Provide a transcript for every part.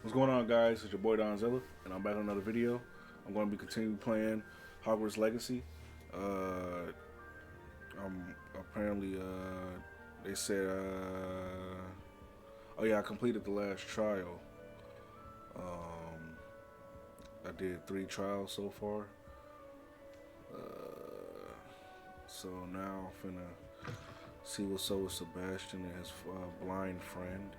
What's going on, guys? It's your boy Donzilla, and I'm back on another video. I'm going to be continuing playing Hogwarts Legacy. I'm apparently, they said, oh yeah, I completed the last trial. I did 3 trials so far. So now I'm finna see what's up with Sebastian and his blind friend.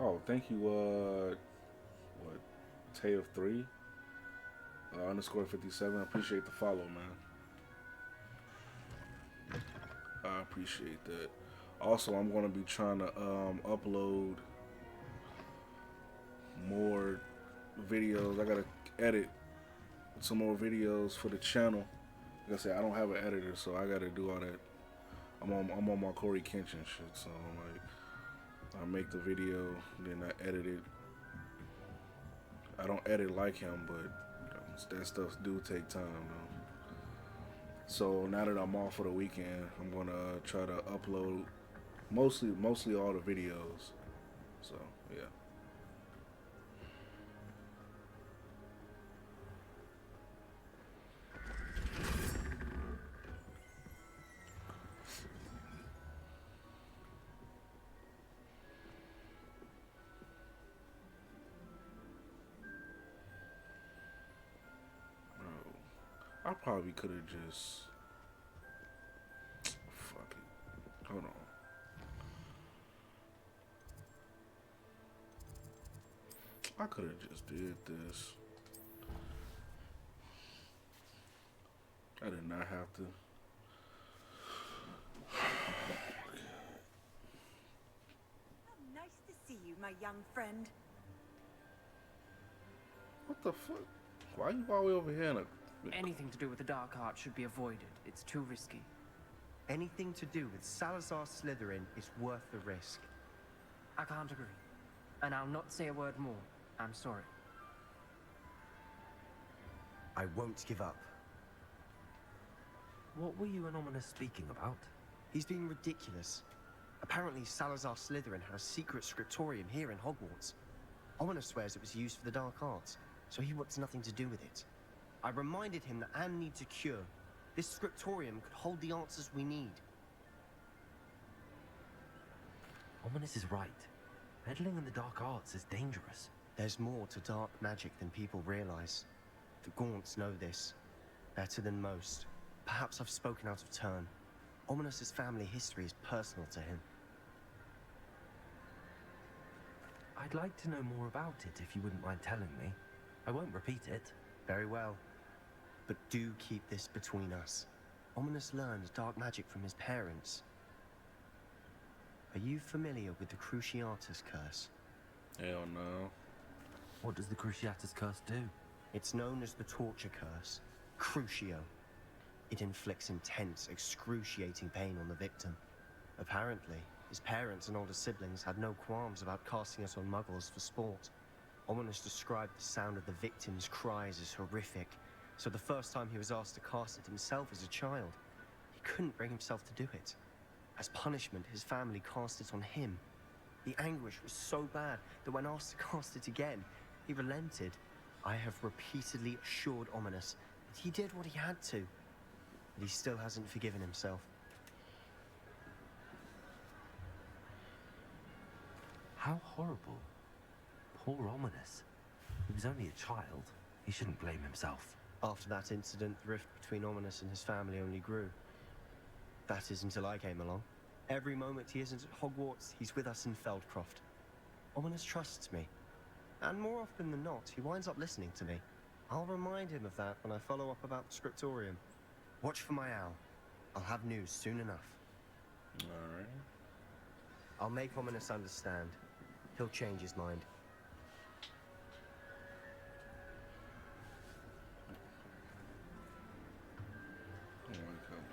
Oh, thank you, what, Tay of 3, underscore 57. I appreciate the follow, man. I appreciate that. Also, I'm going to be trying to upload more videos. I got to edit some more videos for the channel. Like I said, I don't have an editor, so I got to do all that. I'm on my Corey Kenshin shit, so like I make the video, then I edit it. I don't edit like him, but that stuff do take time, though. So now that I'm off for the weekend, I'm gonna try to upload mostly all the videos. So yeah. I probably could have just fuck it. Hold on. I could have just did this. I did not have to. How nice to see you, my young friend. What the fuck? Why you all the way over here in a... Anything to do with the dark art should be avoided. It's too risky. Anything to do with Salazar Slytherin is worth the risk. I can't agree. And I'll not say a word more. I'm sorry. I won't give up. What were you and Ominous speaking about? He's being ridiculous. Apparently Salazar Slytherin had a secret scriptorium here in Hogwarts. Ominous swears it was used for the dark arts, so he wants nothing to do with it. I reminded him that Anne needs a cure. This scriptorium could hold the answers we need. Ominous is right. Meddling in the dark arts is dangerous. There's more to dark magic than people realize. The Gaunts know this. Better than most. Perhaps I've spoken out of turn. Ominous's family history is personal to him. I'd like to know more about it if you wouldn't mind telling me. I won't repeat it. Very well. But do keep this between us. Ominous learned dark magic from his parents. Are you familiar with the Cruciatus Curse? Hell no. What does the Cruciatus Curse do? It's known as the Torture Curse. Crucio. It inflicts intense, excruciating pain on the victim. Apparently, his parents and older siblings had no qualms about casting it on muggles for sport. Ominous described the sound of the victim's cries as horrific, so the first time he was asked to cast it himself as a child, he couldn't bring himself to do it. As punishment, his family cast it on him. The anguish was so bad that when asked to cast it again, he relented. I have repeatedly assured Ominous that he did what he had to, but he still hasn't forgiven himself. How horrible. Poor Ominous. He was only a child. He shouldn't blame himself. After that incident, the rift between Ominous and his family only grew. That is until I came along. Every moment he isn't at Hogwarts, he's with us in Feldcroft. Ominous trusts me. And more often than not, he winds up listening to me. I'll remind him of that when I follow up about the scriptorium. Watch for my owl. I'll have news soon enough. Alright. I'll make Ominous understand. He'll change his mind. Oh my God.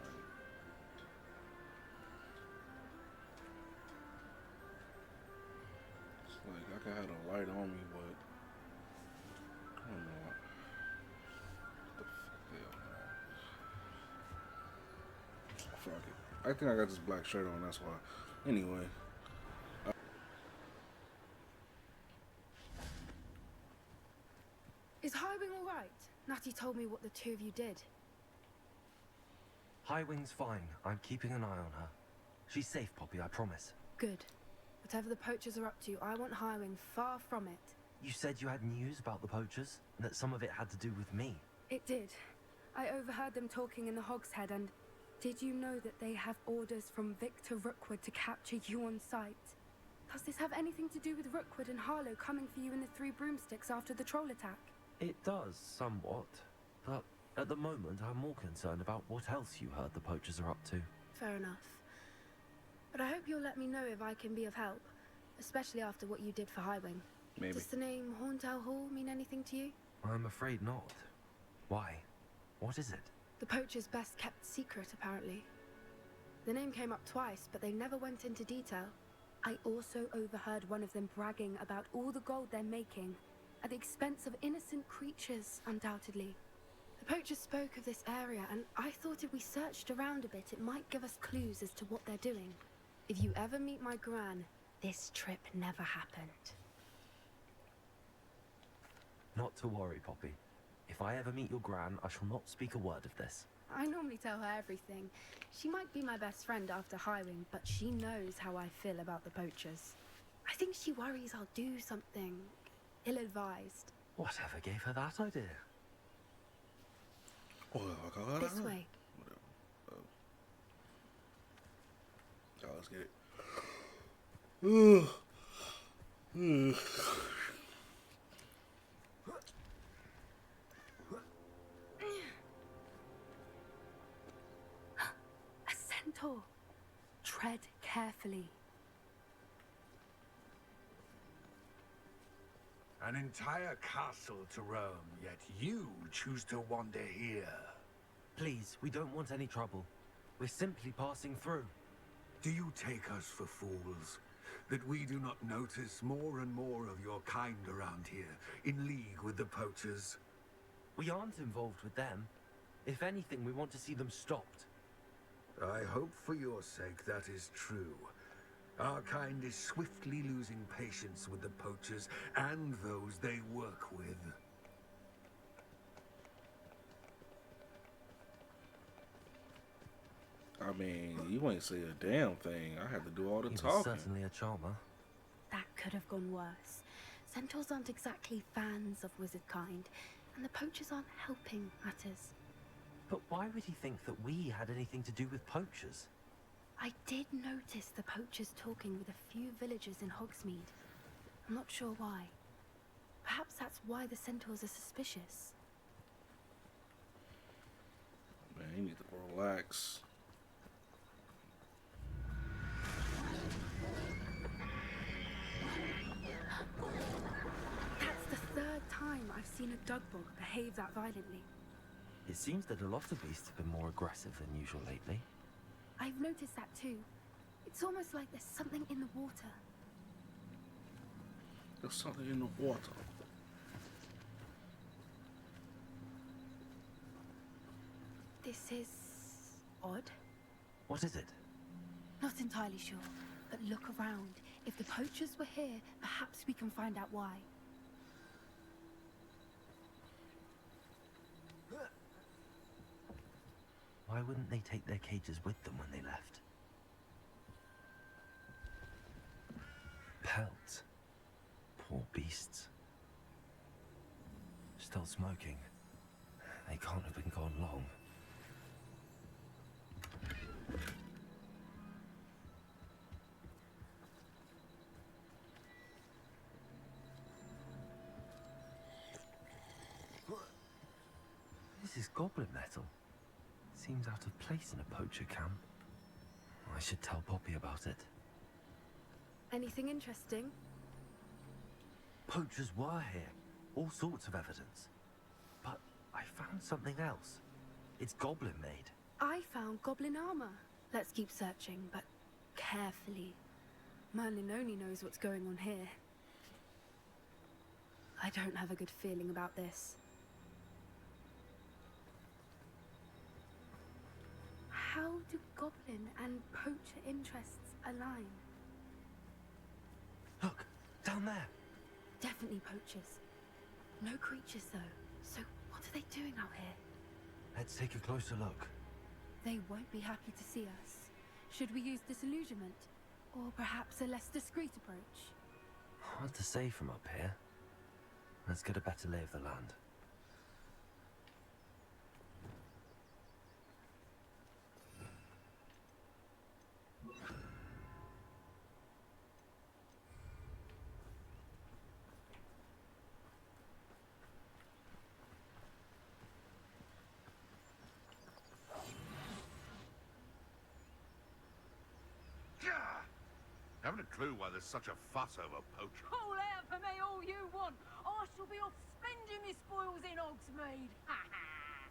Like I could have a light on me, but I don't know what the fuck they on. Fuck it. I think I got this black shirt on. That's why. Anyway. Is Highwing all right? Natty told me what the two of you did. Highwing's fine. I'm keeping an eye on her. She's safe, Poppy, I promise. Good. Whatever the poachers are up to, I want Highwing far from it. You said you had news about the poachers, and that some of it had to do with me. It did. I overheard them talking in the Hogshead, and did you know that they have orders from Victor Rookwood to capture you on sight? Does this have anything to do with Rookwood and Harlow coming for you in the Three Broomsticks after the troll attack? It does, somewhat. But at the moment, I'm more concerned about what else you heard the poachers are up to. Fair enough. But I hope you'll let me know if I can be of help, especially after what you did for Highwing. Maybe. Does the name Horntown Hall mean anything to you? I'm afraid not. Why? What is it? The poacher's best kept secret, apparently. The name came up twice, but they never went into detail. I also overheard one of them bragging about all the gold they're making, at the expense of innocent creatures, undoubtedly. The poacher spoke of this area, and I thought if we searched around a bit, it might give us clues as to what they're doing. If you ever meet my gran, this trip never happened. Not to worry, Poppy. If I ever meet your gran, I shall not speak a word of this. I normally tell her everything. She might be my best friend after Highwing, but she knows how I feel about the poachers. I think she worries I'll do something ill-advised. Whatever gave her that idea? This way. Oh, let's get it. A centaur. Tread carefully. An entire castle to roam, yet you choose to wander here. Please, we don't want any trouble. We're simply passing through. Do you take us for fools? That we do not notice more and more of your kind around here, in league with the poachers? We aren't involved with them. If anything, we want to see them stopped. I hope for your sake that is true. Our kind is swiftly losing patience with the poachers and those they work with. I mean, you ain't say a damn thing. I had to do all the He was talking. certainly a charmer. That could have gone worse. Centaurs aren't exactly fans of wizard kind, and the poachers aren't helping matters. But why would he think that we had anything to do with poachers? I did notice the poachers talking with a few villagers in Hogsmeade. I'm not sure why. Perhaps that's why the centaurs are suspicious. Man, you need to relax. That's the third time I've seen a dugbog behave that violently. It seems that a lot of beasts have been more aggressive than usual lately. I've noticed that too. It's almost like there's something in the water. There's something in the water. This is odd. What is it? Not entirely sure, but look around. If the poachers were here, perhaps we can find out why. Why wouldn't they take their cages with them when they left? Pelts. Poor beasts. Still smoking. They can't have been gone long. This is goblin metal. Seems out of place in a poacher camp. I should tell Poppy about it. Anything interesting? Poachers were here. All sorts of evidence. But I found something else. It's goblin made. I found goblin armor. Let's keep searching, but carefully. Merlin only knows what's going on here. I don't have a good feeling about this. How do goblin and poacher interests align? Look, down there. Definitely poachers. No creatures, though. So what are they doing out here? Let's take a closer look. They won't be happy to see us. Should we use disillusionment? Or perhaps a less discreet approach? Hard to say from up here. Let's get a better lay of the land. Haven't a clue why there's such a fuss over poacher. Call out for me all you want. I shall be off spending my spoils in Hogsmeade. Ha ha!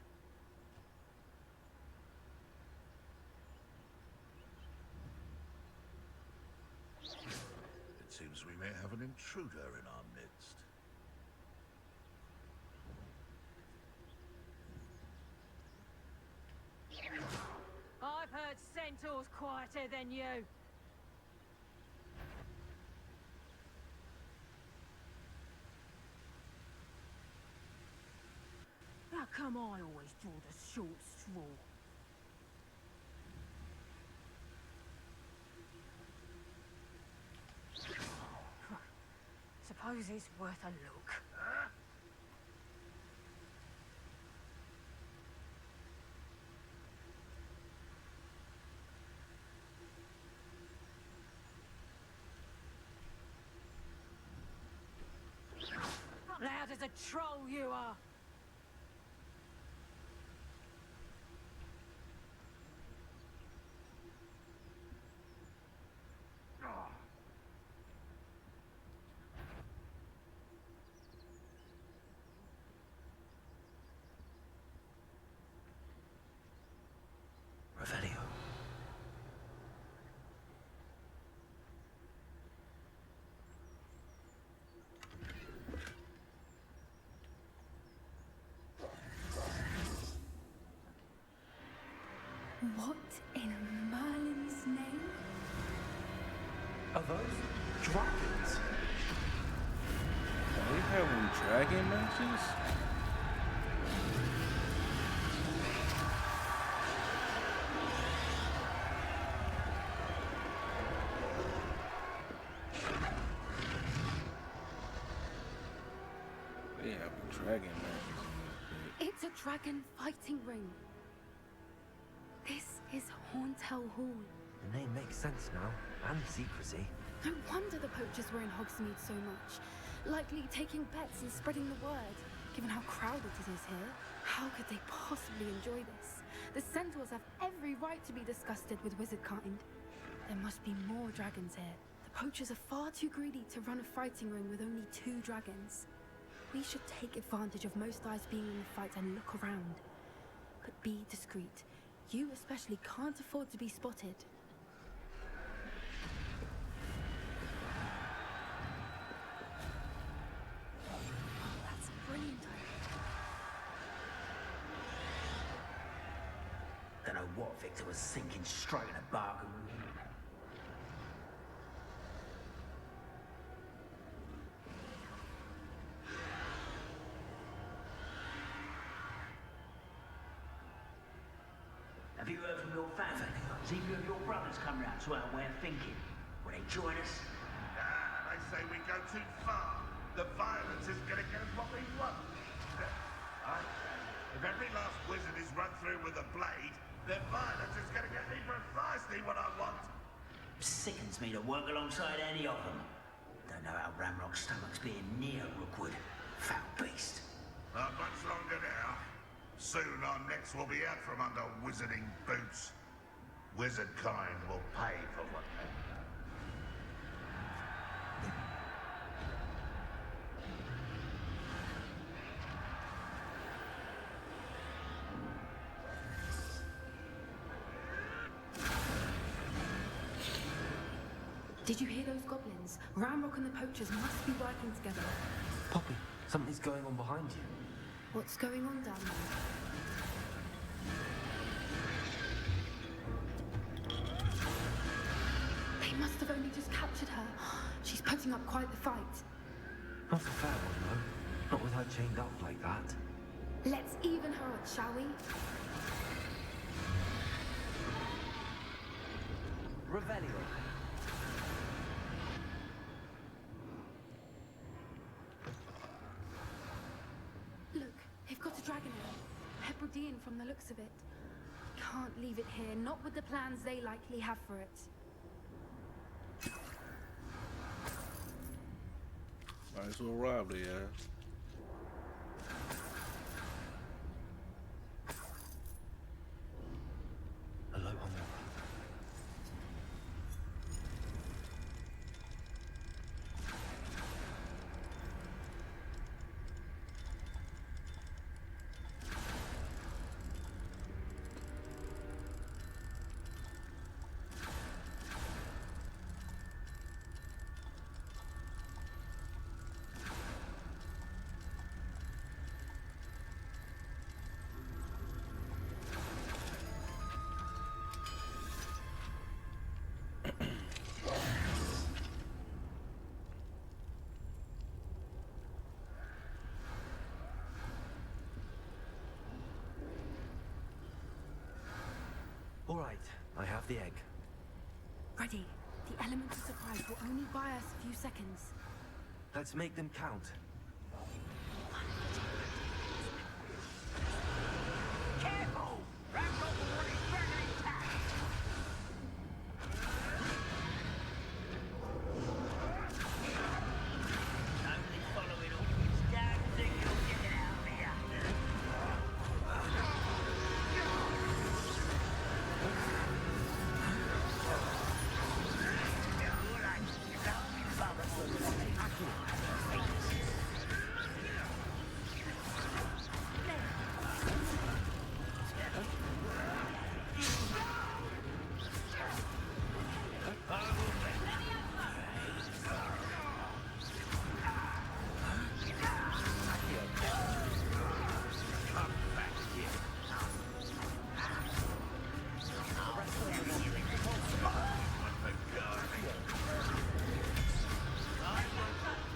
It seems we may have an intruder in our midst. I've heard centaurs quieter than you. How come I always draw the short straw? Suppose it's worth a look. Loud as a troll you are. Revelio. What in Merlin's name? Are those dragons? Are we having dragon matches? They having dragon matches in this bit. It's a dragon fighting ring. This is Hauntel Hall. The name makes sense now, and the secrecy. No wonder the poachers were in Hogsmeade so much. Likely taking bets and spreading the word. Given how crowded it is here, how could they possibly enjoy this? The centaurs have every right to be disgusted with wizard kind. There must be more dragons here. The poachers are far too greedy to run a fighting ring with only 2 dragons. We should take advantage of most eyes being in the fight and look around. But be discreet. You especially can't afford to be spotted. That's a brilliant idea. Don't know what Victor was thinking, striking a bargain with him. Have you heard from your family? Has either of your brothers come round to our way of thinking? Will they join us? Ah, they say we go too far. The violence is going to get us what we want. I say, if every last wizard is run through with a blade, then violence is going to get me precisely what I want. Sickens me to work alongside any of them. Don't know how Ramrock's stomach's being near Rookwood. Foul beast. Not much longer now. Soon our necks will be out from under wizarding boots. Wizard kind will pay for what they've done. Did you hear those goblins? Ramrock and the poachers must be working together. Poppy, Something's going on behind you. What's going on down there? They must have only just captured her. She's putting up quite the fight. Not a fair one, though. Not with her chained up like that. Let's even her odds, shall we? Revelio. Look, they've got a dragon here. Hebridean from the looks of it. Can't leave it here, not with the plans they likely have for it. Alright, so we'll rob the ass. Hello, Homura. All right, I have the egg. Ready. The element of surprise will only buy us a few seconds. Let's make them count. Careful! Ramrock will is burning attack! Only following orders. Don't think you'll get it out of here.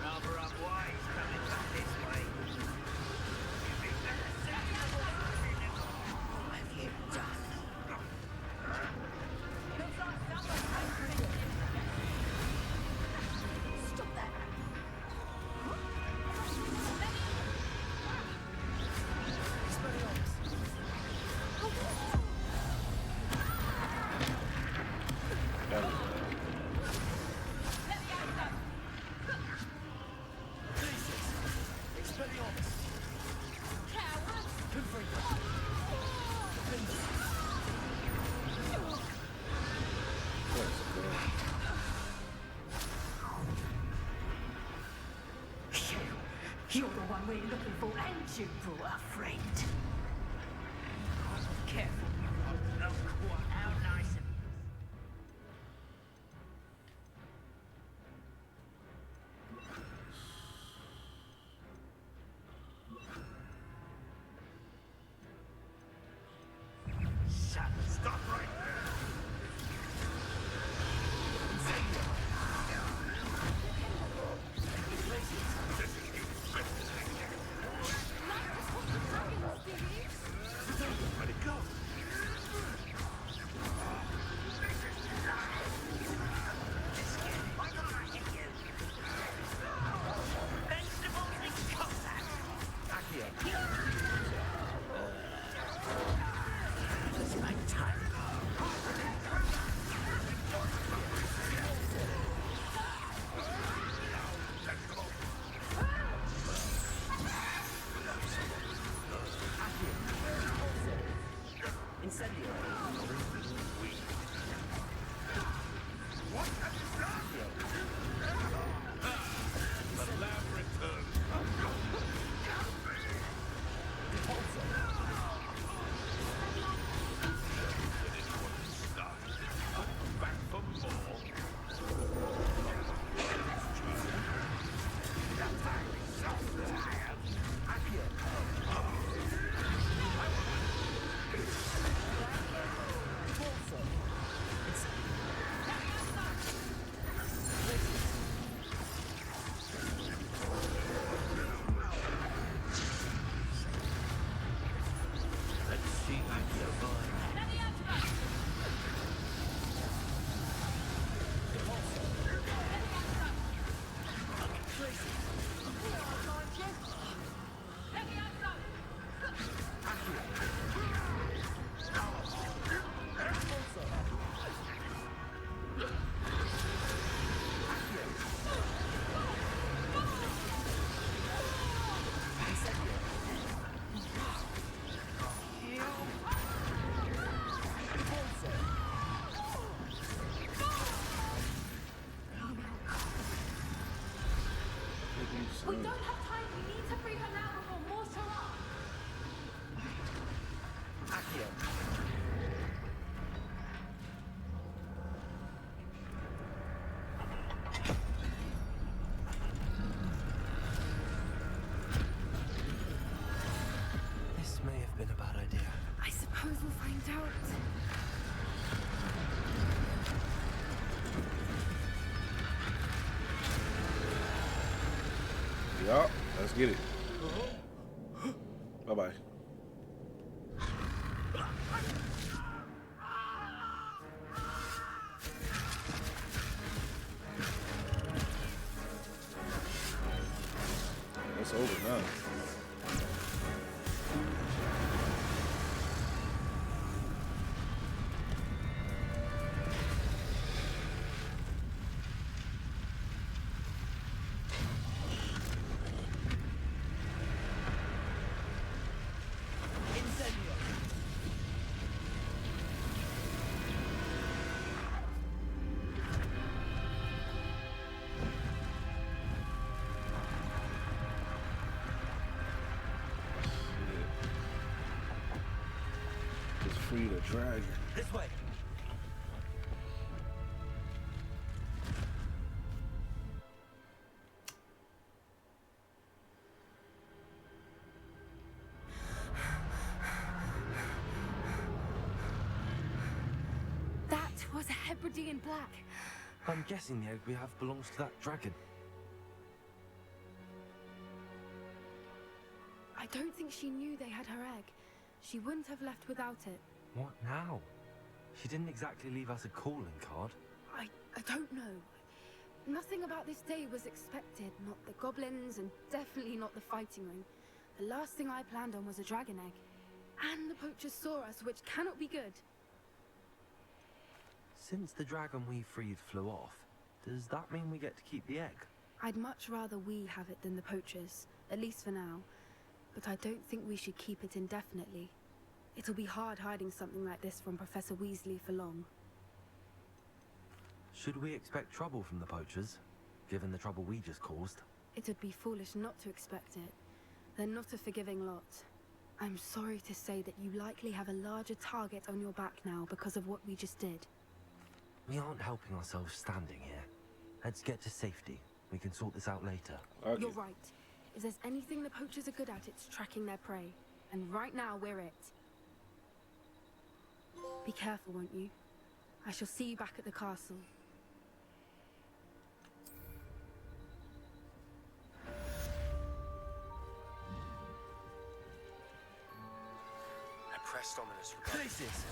Rather unwise coming back this way. What have you done? Stop that! You're the one we're looking for, and you brought a friend. Careful. How nice of Stop right there! Like what the dragon's doing. We don't have time. We need to free her now before more show up. Accio. This may have been a bad idea. I suppose we'll find out. Yup, let's get it. Bye-bye. It's over now. Just free the dragon. This way. That was a Hebridean black. I'm guessing the egg we have belongs to that dragon. I don't think she knew they had her egg. She wouldn't have left without it. What now? She didn't exactly leave us a calling card. I don't know. Nothing about this day was expected. Not the goblins, and definitely not the fighting ring. The last thing I planned on was a dragon egg. And the poachers saw us, which cannot be good. Since the dragon we freed flew off, does that mean we get to keep the egg? I'd much rather we have it than the poachers, at least for now. But I don't think we should keep it indefinitely. It'll be hard hiding something like this from Professor Weasley for long. Should we expect trouble from the poachers, given the trouble we just caused? It would be foolish not to expect it. They're not a forgiving lot. I'm sorry to say that you likely have a larger target on your back now because of what we just did. We aren't helping ourselves standing here. Let's get to safety. We can sort this out later. Okay. You're right. If there's anything the poachers are good at, it's tracking their prey. And right now, we're it. Be careful, won't you? I shall see you back at the castle. I pressed ominous regard. Glacius!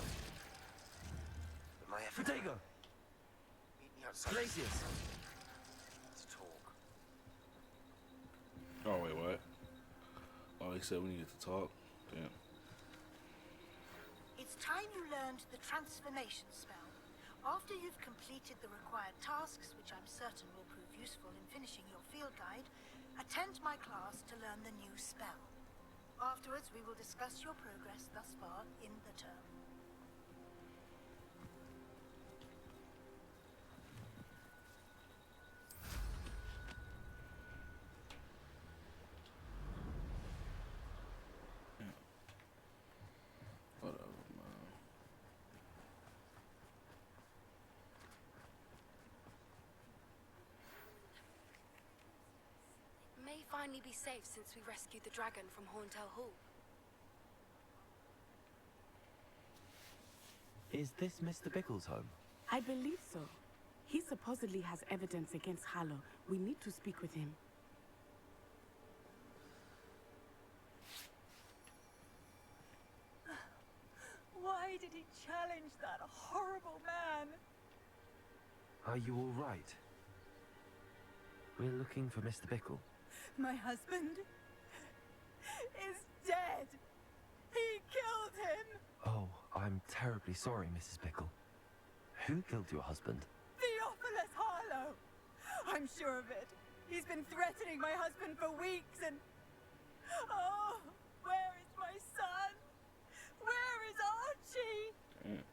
But my effort. Protego! Meet me outside. Glacius! Let's talk. Oh, wait, what? Oh, he said we needed to talk? Damn. It's time you learned the transformation spell. After you've completed the required tasks, which I'm certain will prove useful in finishing your field guide, attend my class to learn the new spell. Afterwards, we will discuss your progress thus far in the term. Whatever, man. It may finally be safe since we rescued the dragon from Horntail Hall. Is this Mr. Bickle's home? I believe so. He supposedly has evidence against Harlow. We need to speak with him. Why did he challenge that horrible man? Are you all right? We're looking for Mr. Bickle. My husband is dead. He killed him. Oh, I'm terribly sorry, Mrs. Bickle. Who killed your husband? Theophilus Harlow. I'm sure of it. He's been threatening my husband for weeks and... Oh, where is my son? Where is Archie? Damn.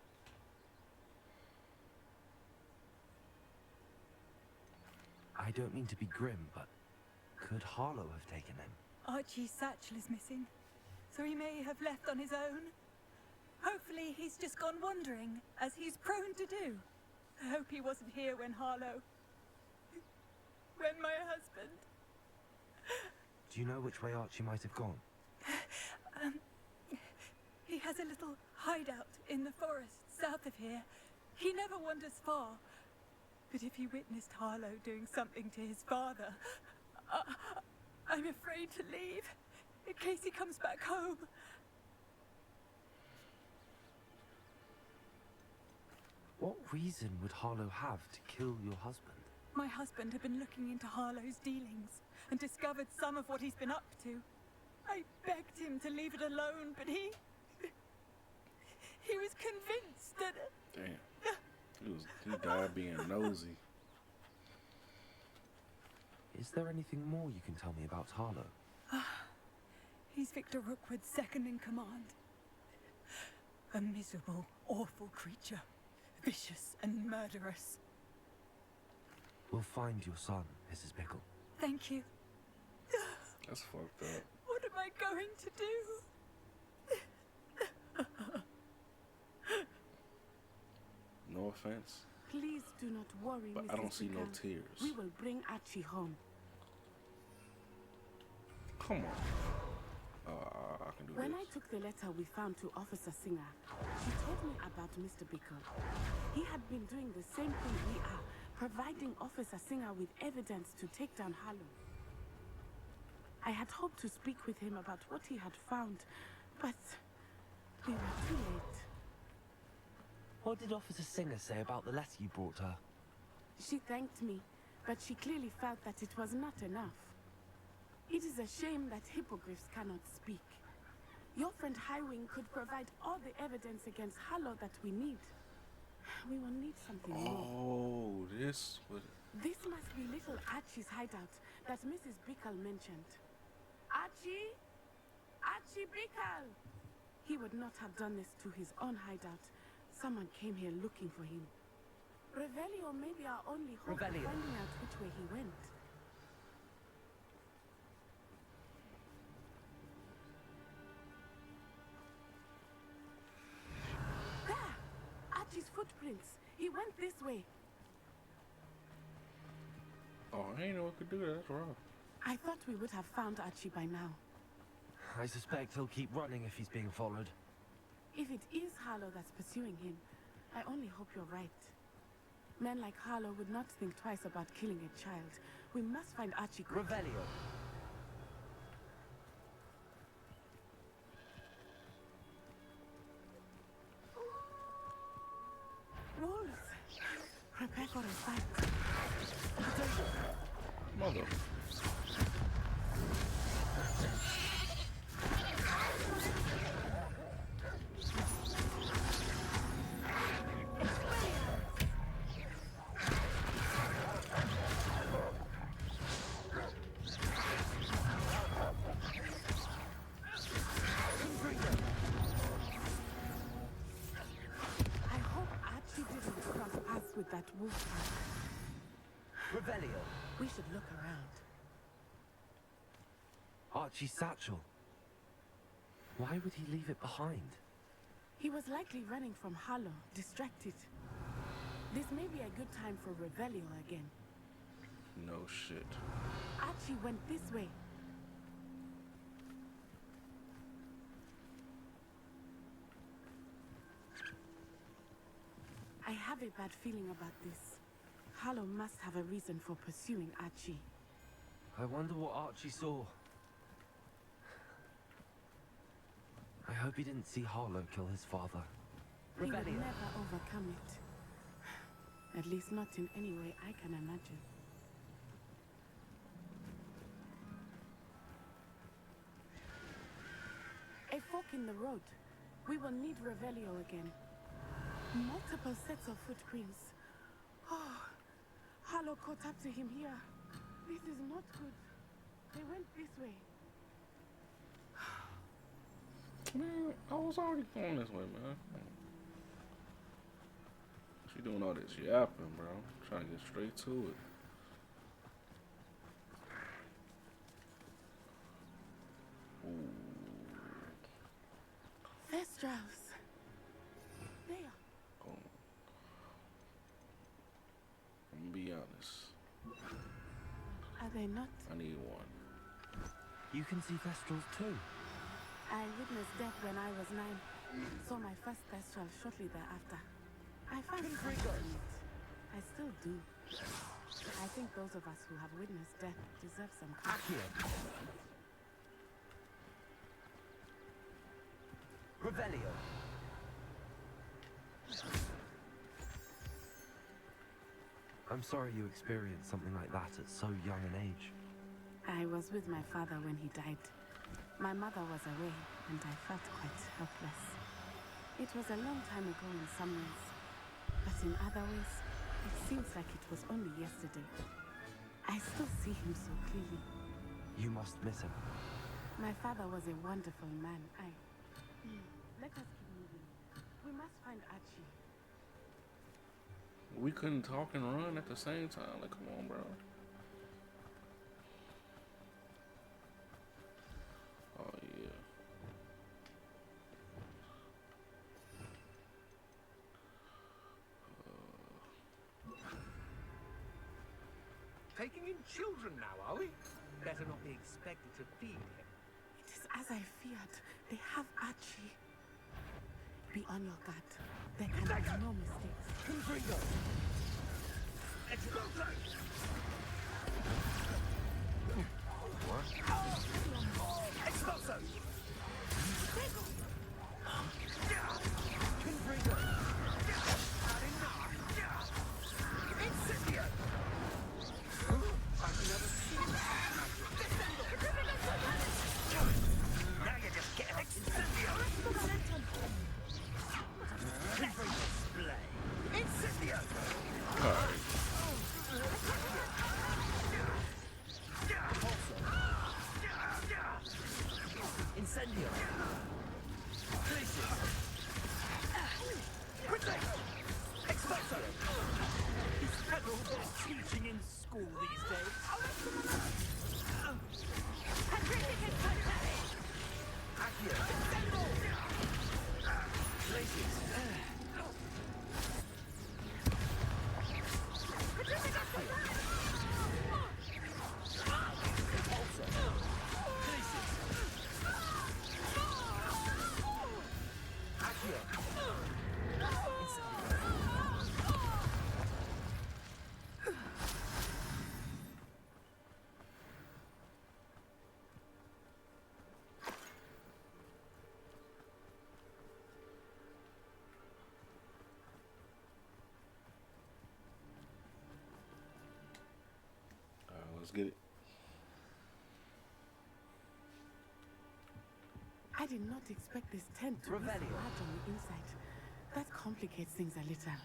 I don't mean to be grim, but Could Harlow have taken him? Archie's satchel is missing, so he may have left on his own. Hopefully he's just gone wandering, as he's prone to do. I hope he wasn't here when Harlow... when my husband... Do you know which way Archie might have gone? He has a little hideout in the forest south of here. He never wanders far. But if he witnessed Harlow doing something to his father, I'm afraid to leave, in case he comes back home. What reason would Harlow have to kill your husband? My husband had been looking into Harlow's dealings and discovered some of what he's been up to. I begged him to leave it alone, but he was convinced that... Damn. He died being nosy. Is there anything more you can tell me about Harlow? He's Victor Rookwood's second in command. A miserable, awful creature. Vicious and murderous. We'll find your son, Mrs. Pickle. Thank you. That's fucked up. What am I going to do? No offense. Please do not worry, But Mrs. I don't see no Pickle. tears. We will bring Archie home. Come on. I can do When this. I took the letter we found to Officer Singer, she told me about Mr. Bickle. He had been doing the same thing we are, providing Officer Singer with evidence to take down Harlow. I had hoped to speak with him about what he had found, but we were too late. What did Officer Singer say about the letter you brought her? She thanked me, but she clearly felt that it was not enough. It is a shame that hippogriffs cannot speak. Your friend Highwing could provide all the evidence against Harlow that we need. We will need something more. Oh, this was... This must be little Archie's hideout that Mrs. Bickle mentioned. Archie? Archie Bickle! He would not have done this to his own hideout. Someone came here looking for him. Revelio may be our only hope of Revelio. finding out which way he went. There! Archie's footprints. He went this way. Oh, I ain't know I could do that. That's wrong. I thought we would have found Archie by now. I suspect he'll keep running if he's being followed. If it is Harlow that's pursuing him, I only hope you're right. Men like Harlow would not think twice about killing a child. We must find Archie quickly. Revelio. Wolves! Prepare for a fight. Mother. I hope Archie didn't cross paths with that wolf pack. Revelio. We should look around. Archie's satchel. Why would he leave it behind? He was likely running from Harlow, distracted. This may be a good time for Revelio again. No shit. Archie went this way. I have a bad feeling about this. Harlow must have a reason for pursuing Archie. I wonder what Archie saw. I hope he didn't see Harlow kill his father. He would Revelio. never overcome it. At least not in any way I can imagine. A fork in the road. We will need Revelio again. Multiple sets of footprints. Oh, Harlow caught up to him here. This is not good. They went this way. Man, I was already going this way, man. She doing all this yapping, bro. I'm trying to get straight to it. Strauss. There. Oh. I'm gonna be honest. Are they not? I need one. You can see Thestrals too. I witnessed death when I was 9. Saw my first Thestral shortly thereafter. I found comfort in it. I still do. I think those of us who have witnessed death deserve some comfort. Revelio. I'm sorry you experienced something like that at so young an age. I was with my father when he died. My mother was away, and I felt quite helpless. It was a long time ago in some ways, but in other ways, it seems like it was only yesterday. I still see him so clearly. You must miss him. My father was a wonderful man. Let us keep moving. We must find Archie. We couldn't talk and run at the same time. Like, come on, bro. Oh, yeah. Taking in children now, are we? Better not be expected to feed him. It is as I feared. They have Archie. Be on your guard. There can be no mistakes. Confringo! Exploso! Exploso! Confringo! Incendio! I've never seen that. Now you're just getting Incendio! Incendio! Alright. Incendio. Quickly! Expulso! Is that all they're teaching in school these days? Accio! Places! Let's get it. I did not expect this tent to be so large on the inside. That complicates things a little.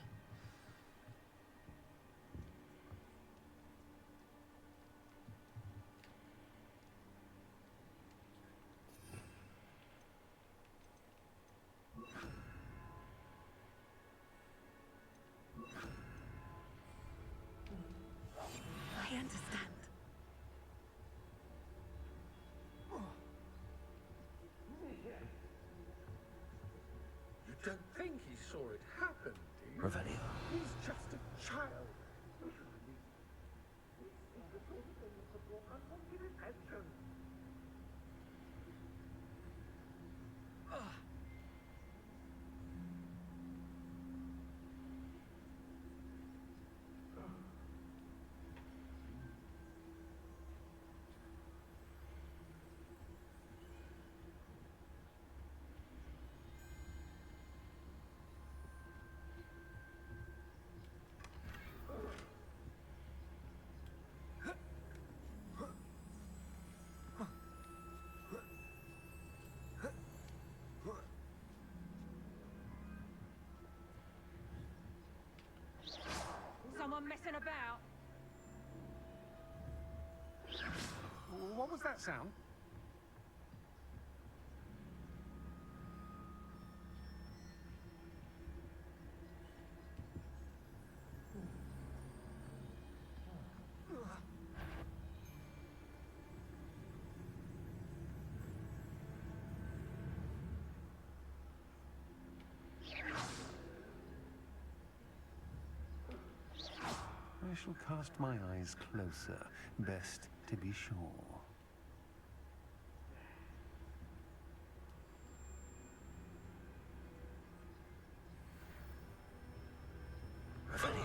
I understand. You don't think he saw it happen, do you? Revelio. He's just a child. Someone messing about? What was that sound? shall cast my eyes closer, best to be sure. Revelio.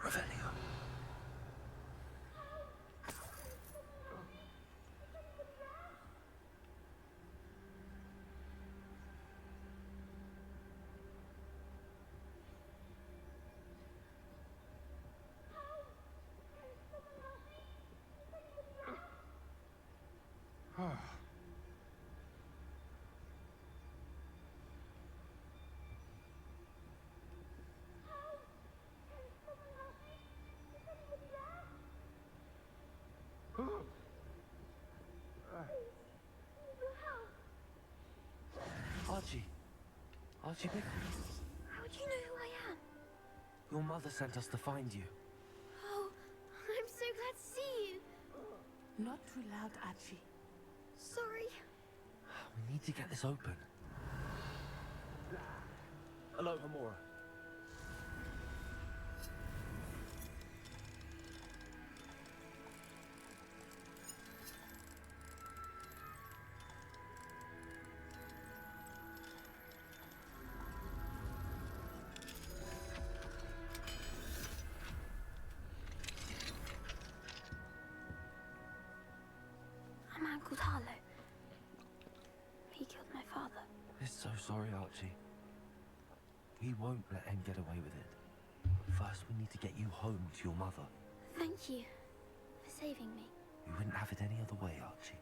Revelio. Archie. Archie Bickle. How do you know who I am? Your mother sent us to find you. Oh, I'm so glad to see you. Not too loud, Archie. Sorry. We need to get this open. Hello, Hamura. A man called Harlow. He killed my father. We're so sorry, Archie. We won't let him get away with it. First, we need to get you home to your mother. Thank you for saving me. We wouldn't have it any other way, Archie.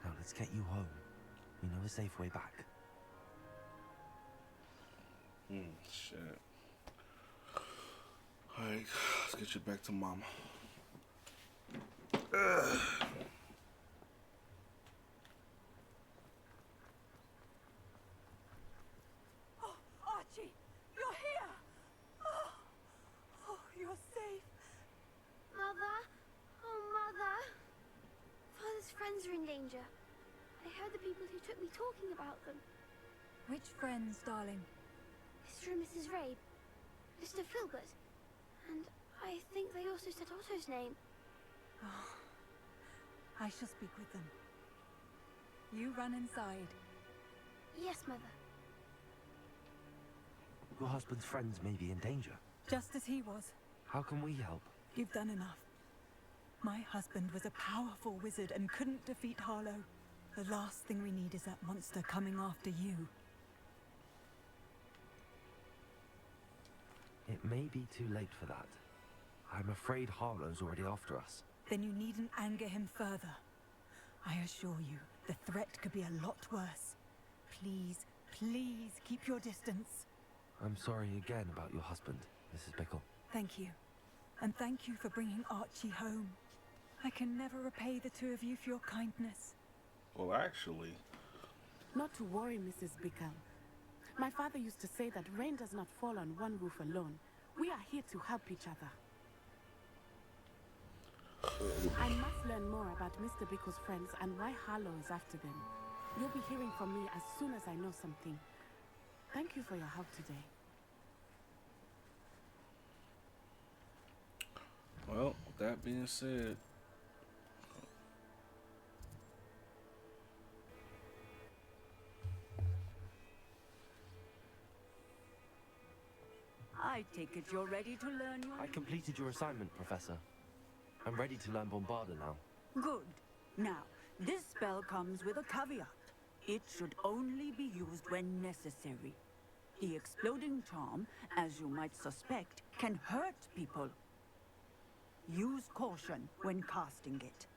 Now, let's get you home. We know a safe way back. Shit. Alright, let's get you back to Mama. Archie, you're here! Oh, you're safe. Mother? Oh, Mother. Father's friends are in danger. I heard the people who took me talking about them. Which friends, darling? Mr. and Mrs. Rabe. Mr. Filbert. And I think they also said Otto's name. Oh, I shall speak with them. You run inside. Yes, Mother. Your husband's friends may be in danger. Just as he was. How can we help? You've done enough. My husband was a powerful wizard and couldn't defeat Harlow. The last thing we need is that monster coming after you. It may be too late for that. I'm afraid Harlow's already after us. Then you needn't anger him further. I assure you, the threat could be a lot worse. Please, please keep your distance. I'm sorry again about your husband, Mrs. Bickle. Thank you. And thank you for bringing Archie home. I can never repay the two of you for your kindness. Well, actually... Not to worry, Mrs. Bickle. My father used to say that rain does not fall on one roof alone. We are here to help each other. I must learn more about Mr. Bickle's friends and why Harlow is after them. You'll be hearing from me as soon as I know something. Thank you for your help today. Well, with that being said... I take it you're ready to learn your... I completed your assignment, Professor. I'm ready to learn Bombarda now. Good. Now, this spell comes with a caveat. It should only be used when necessary. The exploding charm, as you might suspect, can hurt people. Use caution when casting it.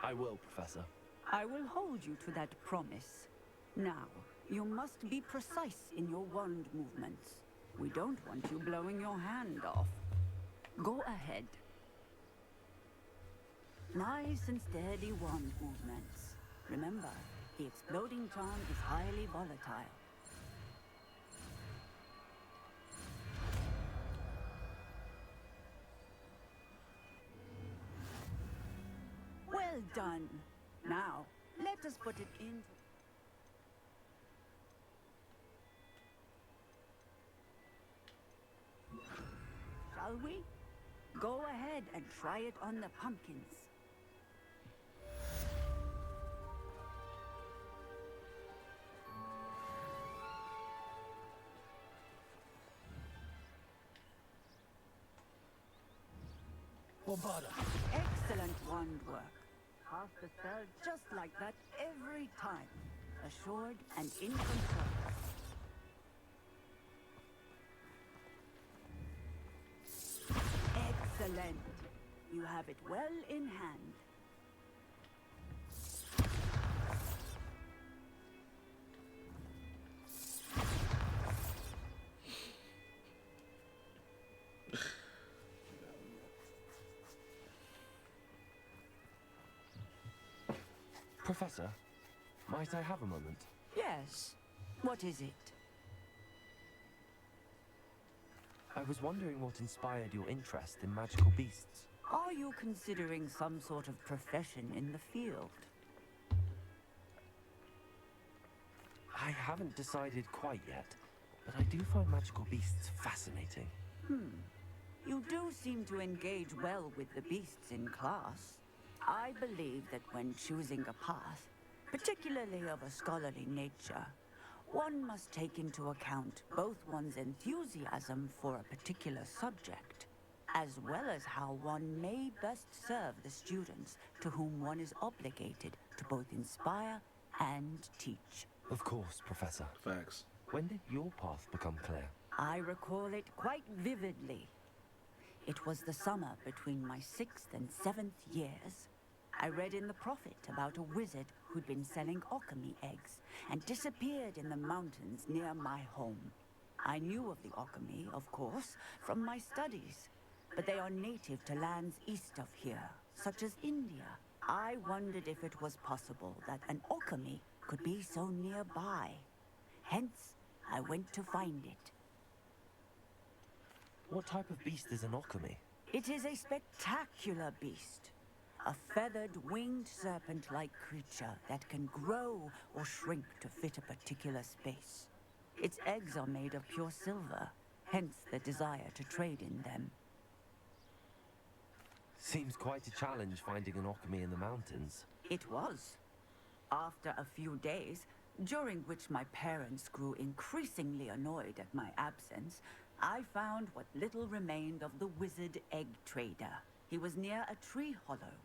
I will, Professor. I will hold you to that promise. Now, you must be precise in your wand movements. We don't want you blowing your hand off. Go ahead. Nice and steady wand movements. Remember, the exploding charm is highly volatile. Well done. Now, let us put it into... Shall we? Go ahead and try it on the pumpkins. Bombarda. Excellent wand work. Cast the spell just like that every time. Assured and in control. Excellent. You have it well in hand. Professor, might I have a moment? Yes. What is it? I was wondering what inspired your interest in magical beasts. Are you considering some sort of profession in the field? I haven't decided quite yet, but I do find magical beasts fascinating. You do seem to engage well with the beasts in class. I believe that when choosing a path, particularly of a scholarly nature, one must take into account both one's enthusiasm for a particular subject, as well as how one may best serve the students to whom one is obligated to both inspire and teach. Of course, Professor. Facts. When did your path become clear? I recall it quite vividly. It was the summer between my 6th and 7th years. I read in the Prophet about a wizard who'd been selling alchemy eggs and disappeared in the mountains near my home. I knew of the alchemy, of course, from my studies, but they are native to lands east of here, such as India. I wondered if it was possible that an alchemy could be so nearby. Hence, I went to find it. What type of beast is an alchemy? It is a spectacular beast. A feathered, winged serpent-like creature that can grow or shrink to fit a particular space. Its eggs are made of pure silver, hence the desire to trade in them. Seems quite a challenge finding an alchemy in the mountains. It was. After a few days, during which my parents grew increasingly annoyed at my absence, I found what little remained of the wizard egg trader. He was near a tree hollow.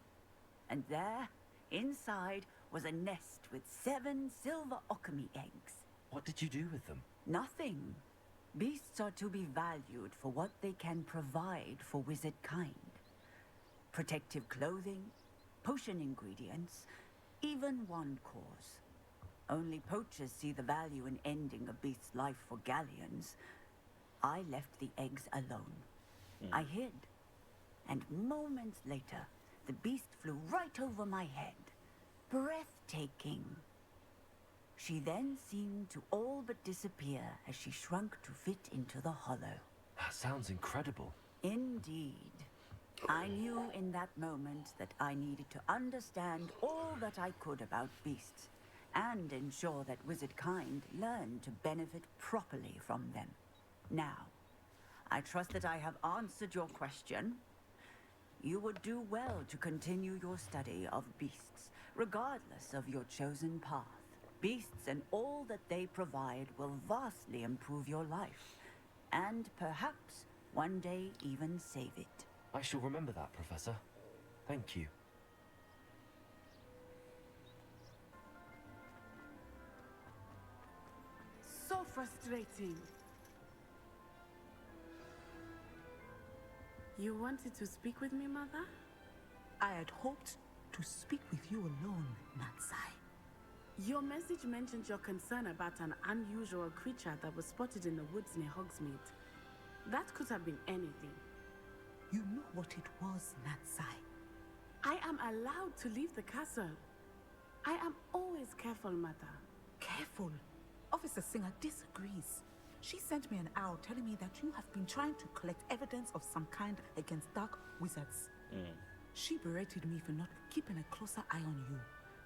And there, inside, was a nest with 7 silver alchemy eggs. What did you do with them? Nothing. Beasts are to be valued for what they can provide for wizard kind. Protective clothing, potion ingredients, even wand cores. Only poachers see the value in ending a beast's life for galleons. I left the eggs alone. I hid. And moments later, the beast flew right over my head. Breathtaking. She then seemed to all but disappear as she shrunk to fit into the hollow. That sounds incredible. Indeed. I knew in that moment that I needed to understand all that I could about beasts and ensure that wizard kind learned to benefit properly from them. Now, I trust that I have answered your question. You would do well to continue your study of beasts, regardless of your chosen path. Beasts and all that they provide will vastly improve your life, and perhaps one day even save it. I shall remember that, Professor. Thank you. So frustrating. You wanted to speak with me, Mother? I had hoped to speak with you alone, Natsai. Your message mentioned your concern about an unusual creature that was spotted in the woods near Hogsmeade. That could have been anything. You know what it was, Natsai. I am allowed to leave the castle. I am always careful, Mother. Careful. Officer Singer disagrees. She sent me an owl telling me that you have been trying to collect evidence of some kind against dark wizards. She berated me for not keeping a closer eye on you.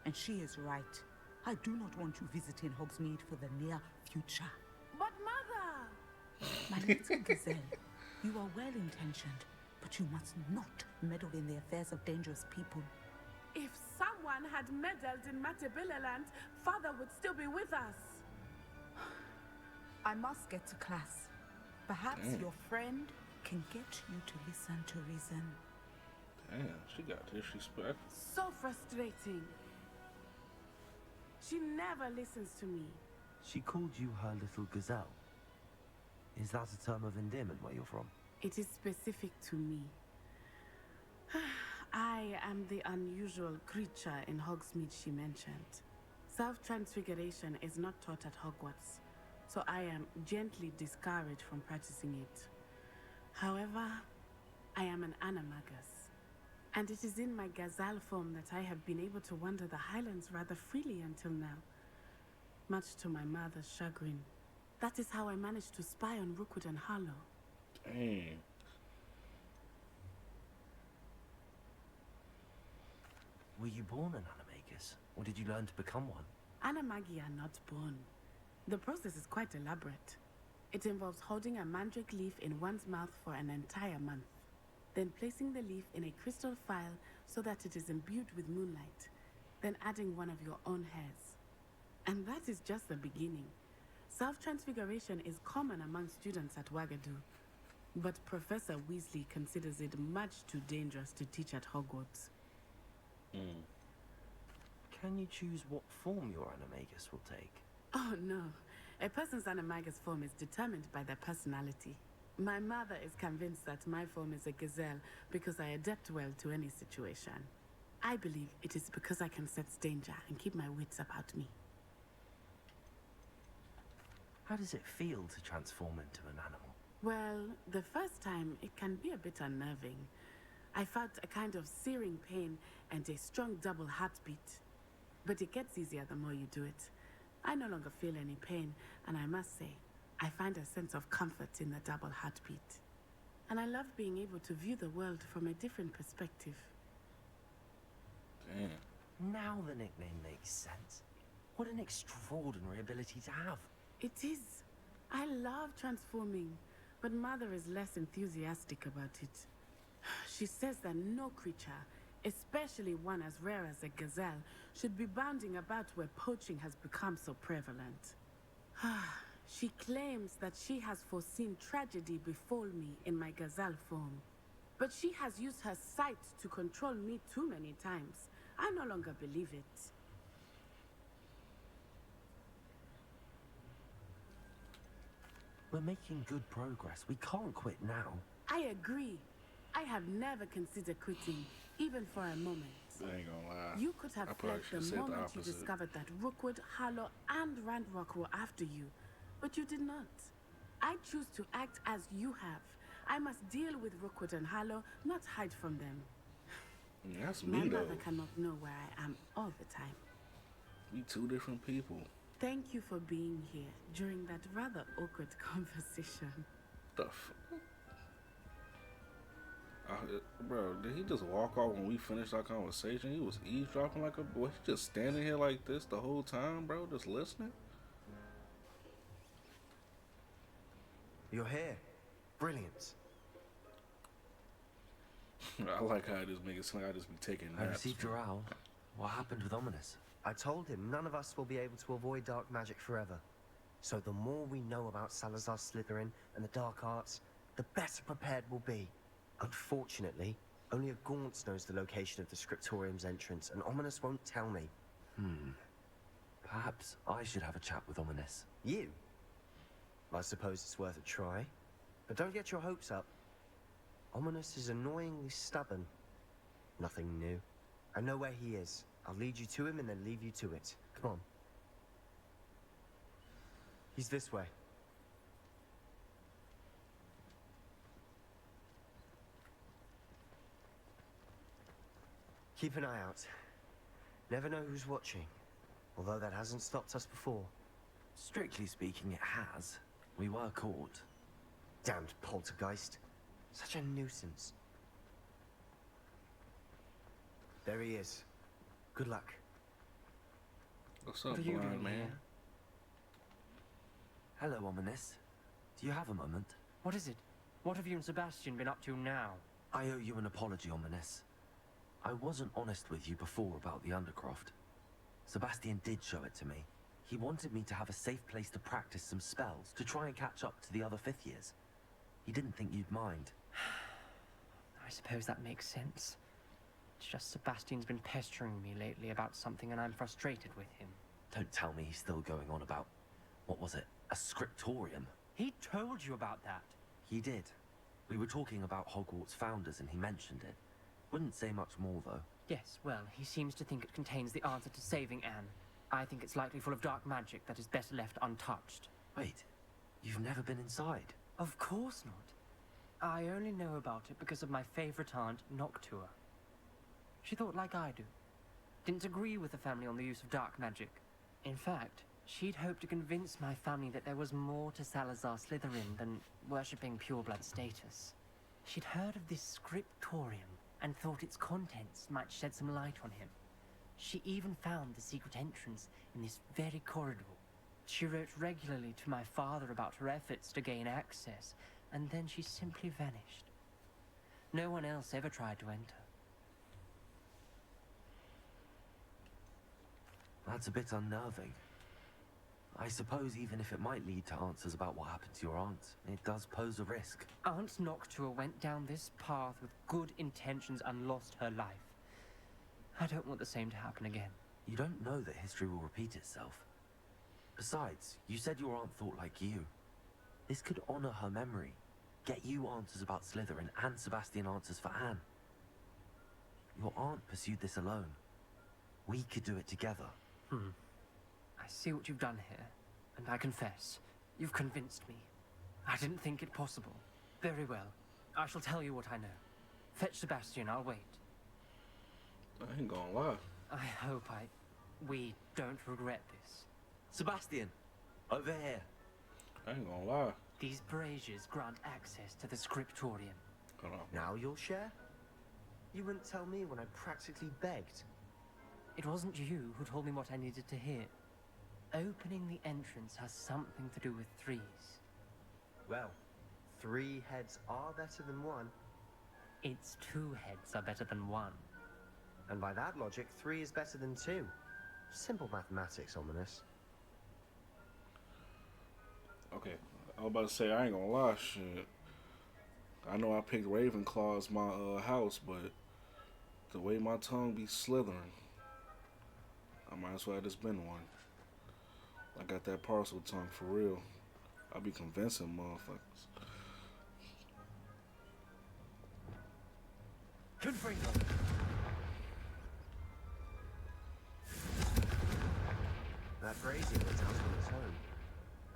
And she is right. I do not want you visiting Hogsmeade for the near future. But Mother! My little gazelle, you are well-intentioned, but you must not meddle in the affairs of dangerous people. If someone had meddled in Matabeleland, Father would still be with us. I must get to class. Perhaps your friend can get you to listen to reason. Damn, she got disrespect. So frustrating. She never listens to me. She called you her little gazelle. Is that a term of endearment where you're from? It is specific to me. I am the unusual creature in Hogsmeade she mentioned. Self-transfiguration is not taught at Hogwarts, so I am gently discouraged from practicing it. However, I am an animagus, and it is in my gazelle form that I have been able to wander the Highlands rather freely until now, much to my mother's chagrin. That is how I managed to spy on Rookwood and Harlow. Dang. Were you born an animagus, or did you learn to become one? Animagi are not born. The process is quite elaborate. It involves holding a mandrake leaf in one's mouth for an entire month, then placing the leaf in a crystal phial so that it is imbued with moonlight, then adding one of your own hairs. And that is just the beginning. Self-transfiguration is common among students at Wagadu, but Professor Weasley considers it much too dangerous to teach at Hogwarts. Can you choose what form your animagus will take? Oh no, a person's animagus form is determined by their personality. My mother is convinced that my form is a gazelle because I adapt well to any situation. I believe it is because I can sense danger and keep my wits about me. How does it feel to transform into an animal? Well, the first time it can be a bit unnerving. I felt a kind of searing pain and a strong double heartbeat. But it gets easier the more you do it. I no longer feel any pain, and I must say, I find a sense of comfort in the double heartbeat. And I love being able to view the world from a different perspective. Damn. Now the nickname makes sense. What an extraordinary ability to have. It is. I love transforming, but Mother is less enthusiastic about it. She says that no creature, especially one as rare as a gazelle, should be bounding about where poaching has become so prevalent. She claims that she has foreseen tragedy befall me in my gazelle form. But she has used her sight to control me too many times. I no longer believe it. We're making good progress. We can't quit now. I agree. I have never considered quitting, even for a moment. I ain't gonna lie. You could have I probably fled should've the said the moment you opposite. discovered that Rookwood, Harlow, and Randrock were after you. But you did not. I choose to act as you have. I must deal with Rookwood and Harlow, not hide from them. That's My me, though. mother cannot know where I am all the time. We two different people. Thank you for being here during that rather awkward conversation. The fuck? Bro, did he just walk off when we finished our conversation? He was eavesdropping like a boy. He just standing here like this the whole time, bro, just listening? You're here. Brilliant. I like how I just make it sound like I just be taking I naps. received your owl. What happened with Ominous? I told him none of us will be able to avoid dark magic forever. So the more we know about Salazar Slytherin and the dark arts, the better prepared we'll be. Unfortunately, only a Gaunt knows the location of the Scriptorium's entrance, and Ominous won't tell me. Perhaps I should have a chat with Ominous. You? I suppose it's worth a try. But don't get your hopes up. Ominous is annoyingly stubborn. Nothing new. I know where he is. I'll lead you to him and then leave you to it. Come on. He's this way. Keep an eye out. Never know who's watching. Although that hasn't stopped us before. Strictly speaking, it has. We were caught. Damned poltergeist. Such a nuisance. There he is. Good luck. What's up, What are you blind doing man? here? Hello, Ominous. Do you have a moment? What is it? What have you and Sebastian been up to now? I owe you an apology, Ominous. I wasn't honest with you before about the Undercroft. Sebastian did show it to me. He wanted me to have a safe place to practice some spells, to try and catch up to the other 5th years. He didn't think you'd mind. I suppose that makes sense. It's just Sebastian's been pestering me lately about something and I'm frustrated with him. Don't tell me he's still going on about, what was it, a scriptorium? He told you about that. He did. We were talking about Hogwarts founders and he mentioned it. Wouldn't say much more, though. Yes, well, he seems to think it contains the answer to saving Anne. I think it's likely full of dark magic that is better left untouched. Wait, you've never been inside? Of course not. I only know about it because of my favorite aunt, Noctua. She thought like I do. Didn't agree with the family on the use of dark magic. In fact, she'd hoped to convince my family that there was more to Salazar Slytherin than worshipping pureblood status. She'd heard of this scriptorium and thought its contents might shed some light on him. She even found the secret entrance in this very corridor. She wrote regularly to my father about her efforts to gain access, and then she simply vanished. No one else ever tried to enter. That's a bit unnerving. I suppose even if it might lead to answers about what happened to your aunt, it does pose a risk. Aunt Noctua went down this path with good intentions and lost her life. I don't want the same to happen again. You don't know that history will repeat itself. Besides, you said your aunt thought like you. This could honor her memory. Get you answers about Slytherin and Sebastian answers for Anne. Your aunt pursued this alone. We could do it together. I see what you've done here, and I confess, you've convinced me. I didn't think it possible. Very well. I shall tell you what I know. Fetch Sebastian, I'll wait. I ain't gonna lie. I hope we don't regret this. Sebastian, over here. I ain't gonna lie. These braziers grant access to the scriptorium. Hold on. Now you'll share? You wouldn't tell me when I practically begged. It wasn't you who told me what I needed to hear. Opening the entrance has something to do with threes. Well, 3 heads are better than 1. It's 2 heads are better than 1. And by that logic, 3 is better than 2. Simple mathematics, Ominous. Okay, I was about to say, I ain't gonna lie, shit. I know I picked Ravenclaw as my house, but the way my tongue be slithering, I might as well have just been one. I got that parcel tongue for real. I be convincing motherfuckers. Confringo. That brazier went out on its own.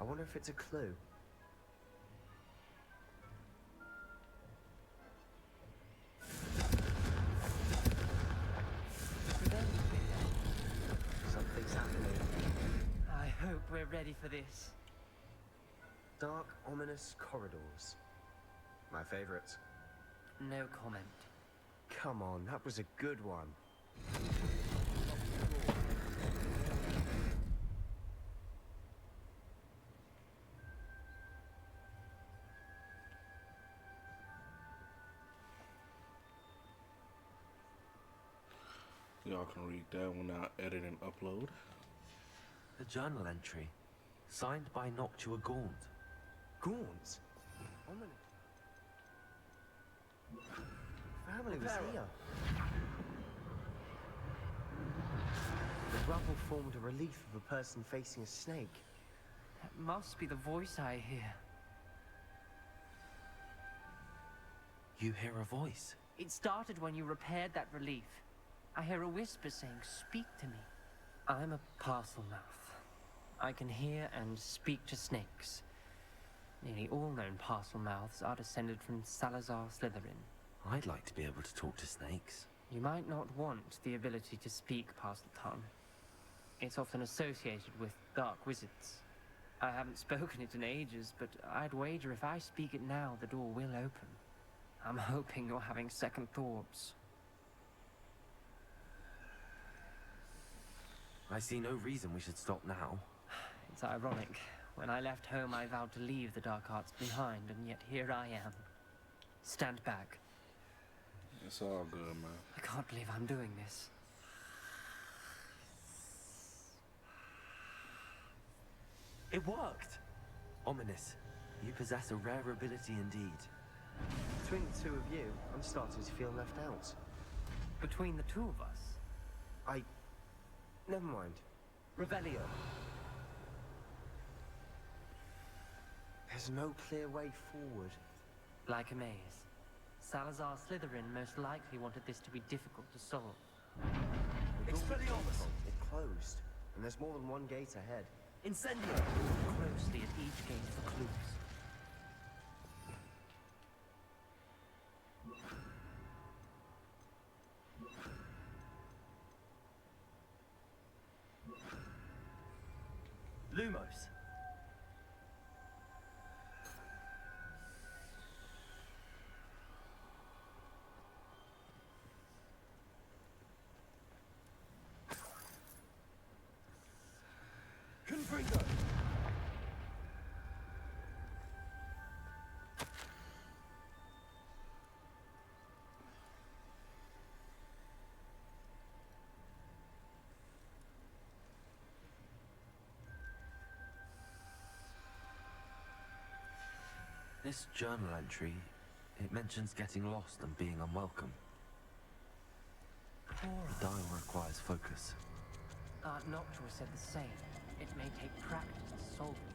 I wonder if it's a clue. Something's happening. I hope we're ready for this. Dark, ominous corridors. My favorite. No comment. Come on, that was a good one. Y'all can read that when I edit and upload. The journal entry, signed by Noctua Gaunt. Gaunt? Ominous. Family was here. The rubble formed a relief of a person facing a snake. That must be the voice I hear. You hear a voice. It started when you repaired that relief. I hear a whisper saying, "Speak to me." I'm a parcel mouth. I can hear and speak to snakes. Nearly all known parcel mouths are descended from Salazar Slytherin. I'd like to be able to talk to snakes. You might not want the ability to speak parcel tongue. It's often associated with dark wizards. I haven't spoken it in ages, but I'd wager if I speak it now, the door will open. I'm hoping you're having second thoughts. I see no reason we should stop now. It's ironic. When I left home, I vowed to leave the dark arts behind, and yet here I am. Stand back. It's all good, man. I can't believe I'm doing this. It worked! Ominous. You possess a rare ability indeed. Between the two of you, I'm starting to feel left out. Between the two of us? Never mind. Revelio. There's no clear way forward. Like a maze. Salazar Slytherin most likely wanted this to be difficult to solve. Expelliarmus! It closed, and there's more than one gate ahead. Incendio! Look closely at each gate for clues. Lumos! Confringo! This journal entry, it mentions getting lost and being unwelcome. The dial requires focus. Aunt Noctua said the same. It may take practice to solve it.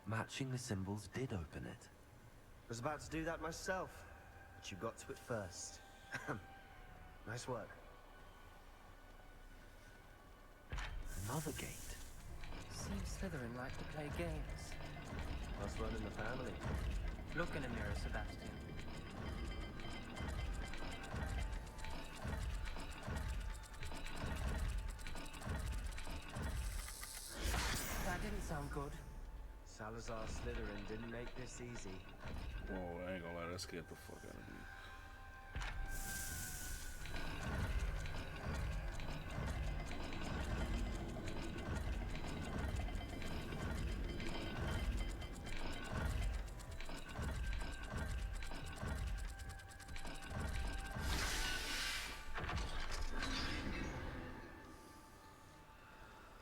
Matching the symbols did open it. Was about to do that myself, but you got to it first. Nice work. Another gate. Seems Slytherin like to play games. Must run in the family. Look in a mirror, Sebastian. That didn't sound good. Salazar Slytherin didn't make this easy. Whoa, I ain't gonna lie, that scared the fuck out of me.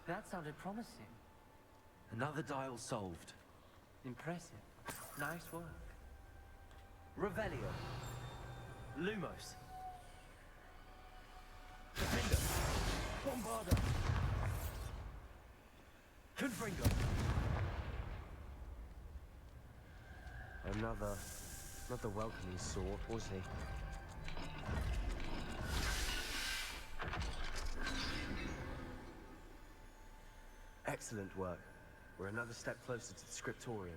That sounded promising. Another dial solved. Impressive. Nice work. Revelio. Lumos. Defender. Bombarda. Confringo. Another welcoming sort, was he? Excellent work. We're another step closer to the scriptorium.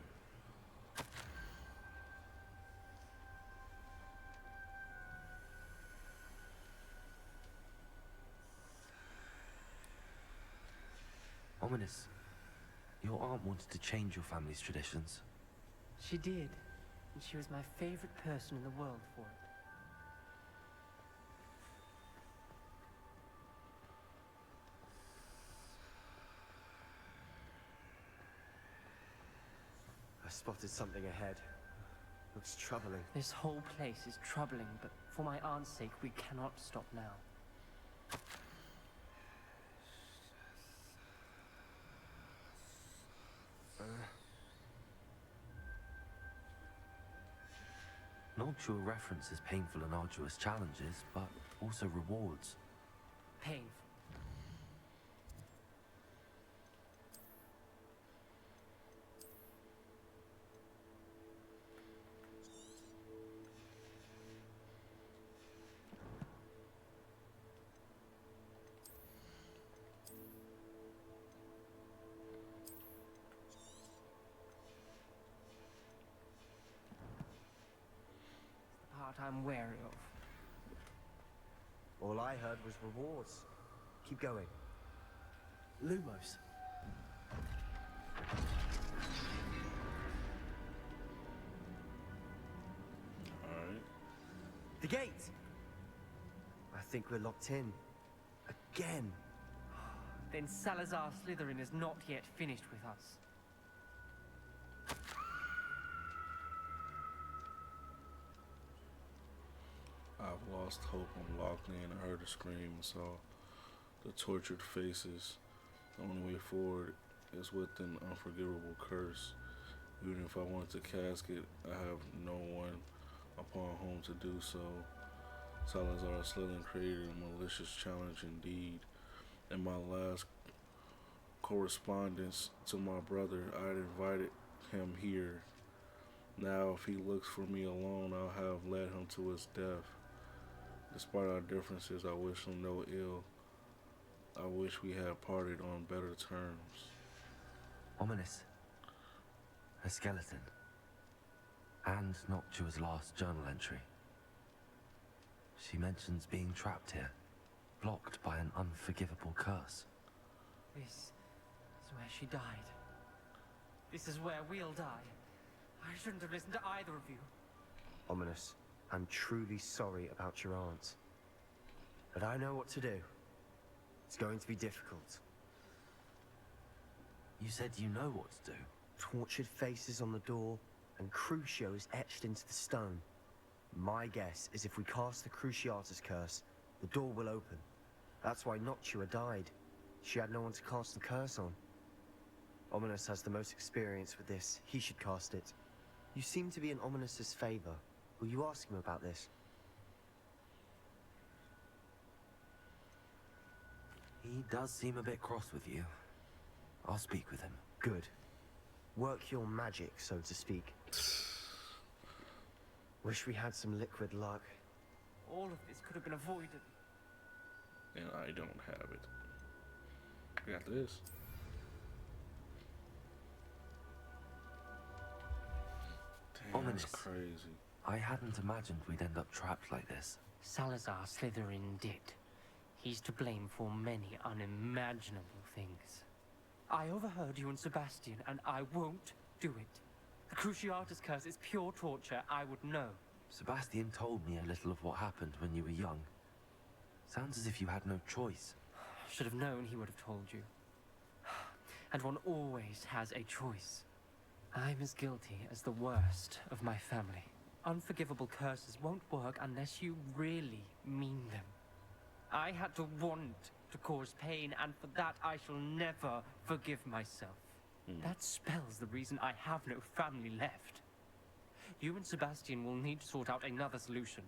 Ominous. Your aunt wanted to change your family's traditions. She did. And she was my favorite person in the world for it. I spotted something ahead. Looks troubling. This whole place is troubling, but for my aunt's sake, we cannot stop now. Noctua references painful and arduous challenges, but also rewards. Painful. about I'm wary of. All I heard was rewards. Keep going. Lumos. Alright. The gate! I think we're locked in. Again. Then Salazar Slytherin is not yet finished with us. I've lost hope. I'm locked in. I heard a scream and saw the tortured faces. The only way forward is with an unforgivable curse. Even if I wanted to cast it, I have no one upon whom to do so. Salazar Slytherin created a malicious challenge indeed. In my last correspondence to my brother, I had invited him here. Now, if he looks for me alone, I'll have led him to his death. Despite our differences, I wish him no ill. I wish we had parted on better terms. Ominous. A skeleton. And Noctua's last journal entry. She mentions being trapped here, blocked by an unforgivable curse. This is where she died. This is where we'll die. I shouldn't have listened to either of you. Ominous, I'm truly sorry about your aunt. But I know what to do. It's going to be difficult. You said you know what to do. Tortured faces on the door, and Crucio is etched into the stone. My guess is if we cast the Cruciatus curse, the door will open. That's why Noctua died. She had no one to cast the curse on. Ominous has the most experience with this. He should cast it. You seem to be in Ominous's favor. Will you ask him about this? He does seem a bit cross with you. I'll speak with him. Good. Work your magic, so to speak. Wish we had some liquid luck. All of this could have been avoided. And I don't have it. I got this. Damn, Ominous. that's crazy. I hadn't imagined we'd end up trapped like this. Salazar Slytherin did. He's to blame for many unimaginable things. I overheard you and Sebastian, and I won't do it. The Cruciatus curse is pure torture. I would know. Sebastian told me a little of what happened when you were young. Sounds as if you had no choice. Should have known he would have told you. And one always has a choice. I'm as guilty as the worst of my family. Unforgivable curses won't work unless you really mean them. I had to want to cause pain, and for that I shall never forgive myself. That spells the reason I have no family left. You and Sebastian will need to sort out another solution.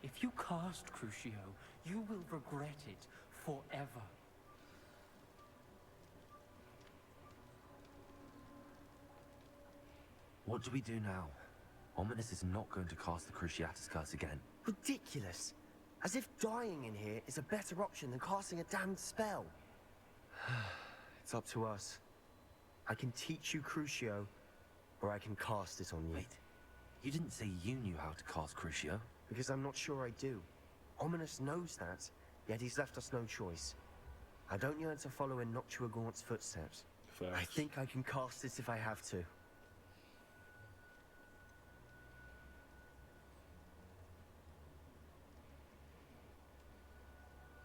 If you cast Crucio, you will regret it forever. What do we do now? Ominous is not going to cast the Cruciatus curse again. Ridiculous. As if dying in here is a better option than casting a damned spell. It's up to us. I can teach you Crucio, or I can cast it on you. Wait, you didn't say you knew how to cast Crucio? Because I'm not sure I do. Ominous knows that, yet he's left us no choice. I don't yearn to follow in Noctua Gaunt's footsteps. Facts. I think I can cast it if I have to.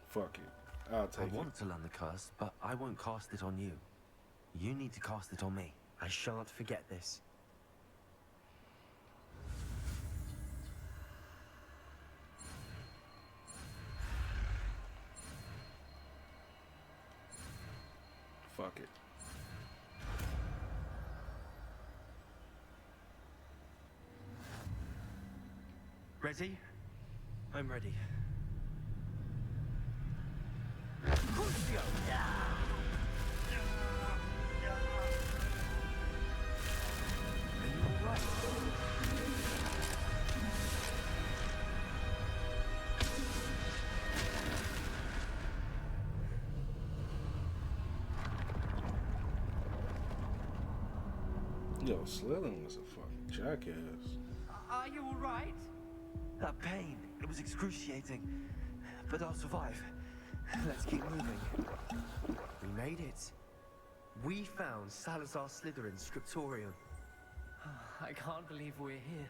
Fuck it. I'll I take it. want to learn the curse, but I won't cast it on you. You need to cast it on me. I shan't forget this. Fuck it. Ready? I'm ready. Crucio! Yo, Slytherin was a fucking jackass. Are you all right? That pain, it was excruciating. But I'll survive. Let's keep moving. We made it. We found Salazar Slytherin's scriptorium. I can't believe we're here.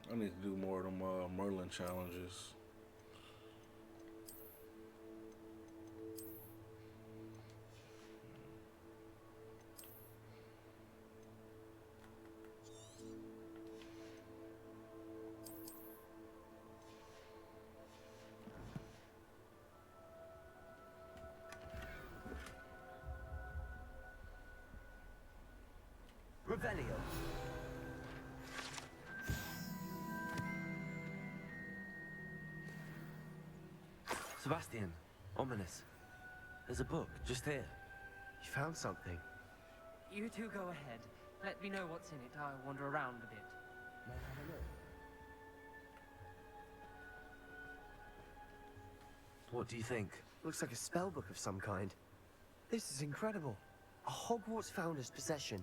I need to do more of them Merlin challenges. Revelio. Sebastian, ominous. There's a book just here. You found something? You two go ahead. Let me know what's in it. I'll wander around a bit. What do you think? Looks like a spell book of some kind. This is incredible. A Hogwarts founder's possession.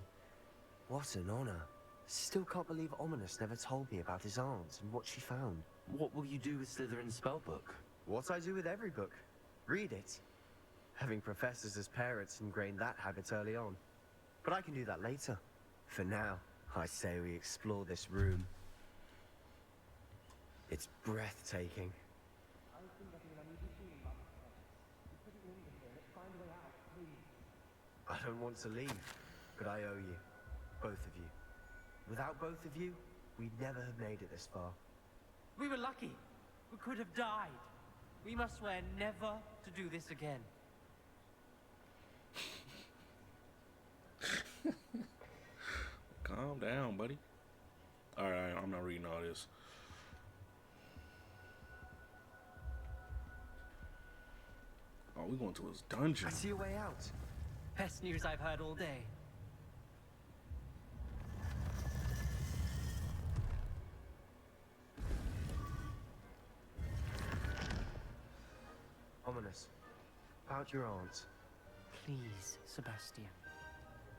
What an honor. Still can't believe Ominous never told me about his aunt and what she found. What will you do with Slytherin's spellbook? What I do with every book. Read it. Having professors as parents ingrained that habit early on. But I can do that later. For now, I say we explore this room. It's breathtaking. I don't want to leave, but I owe you. Both of you. Without both of you, we'd never have made it this far. We were lucky. We could have died. We must swear never to do this again. Calm down, buddy. Alright, I'm not reading all this. Oh, we going to his dungeon. I see a way out. Best news I've heard all day. Ominous. About your aunt. Please, Sebastian.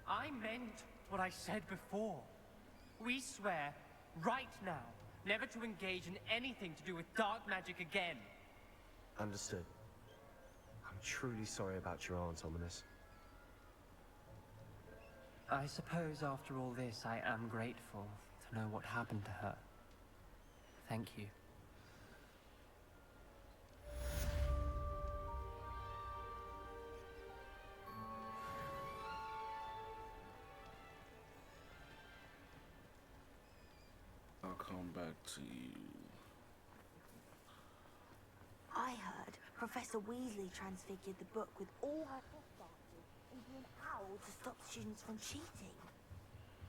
I meant what I said before. We swear, right now, never to engage in anything to do with dark magic again. Understood. I'm truly sorry about your aunt, Ominous. I suppose after all this, I am grateful to know what happened to her. Thank you. I'll come back to you. I heard Professor Weasley transfigured the book with all her test answers into an owl to stop students from cheating.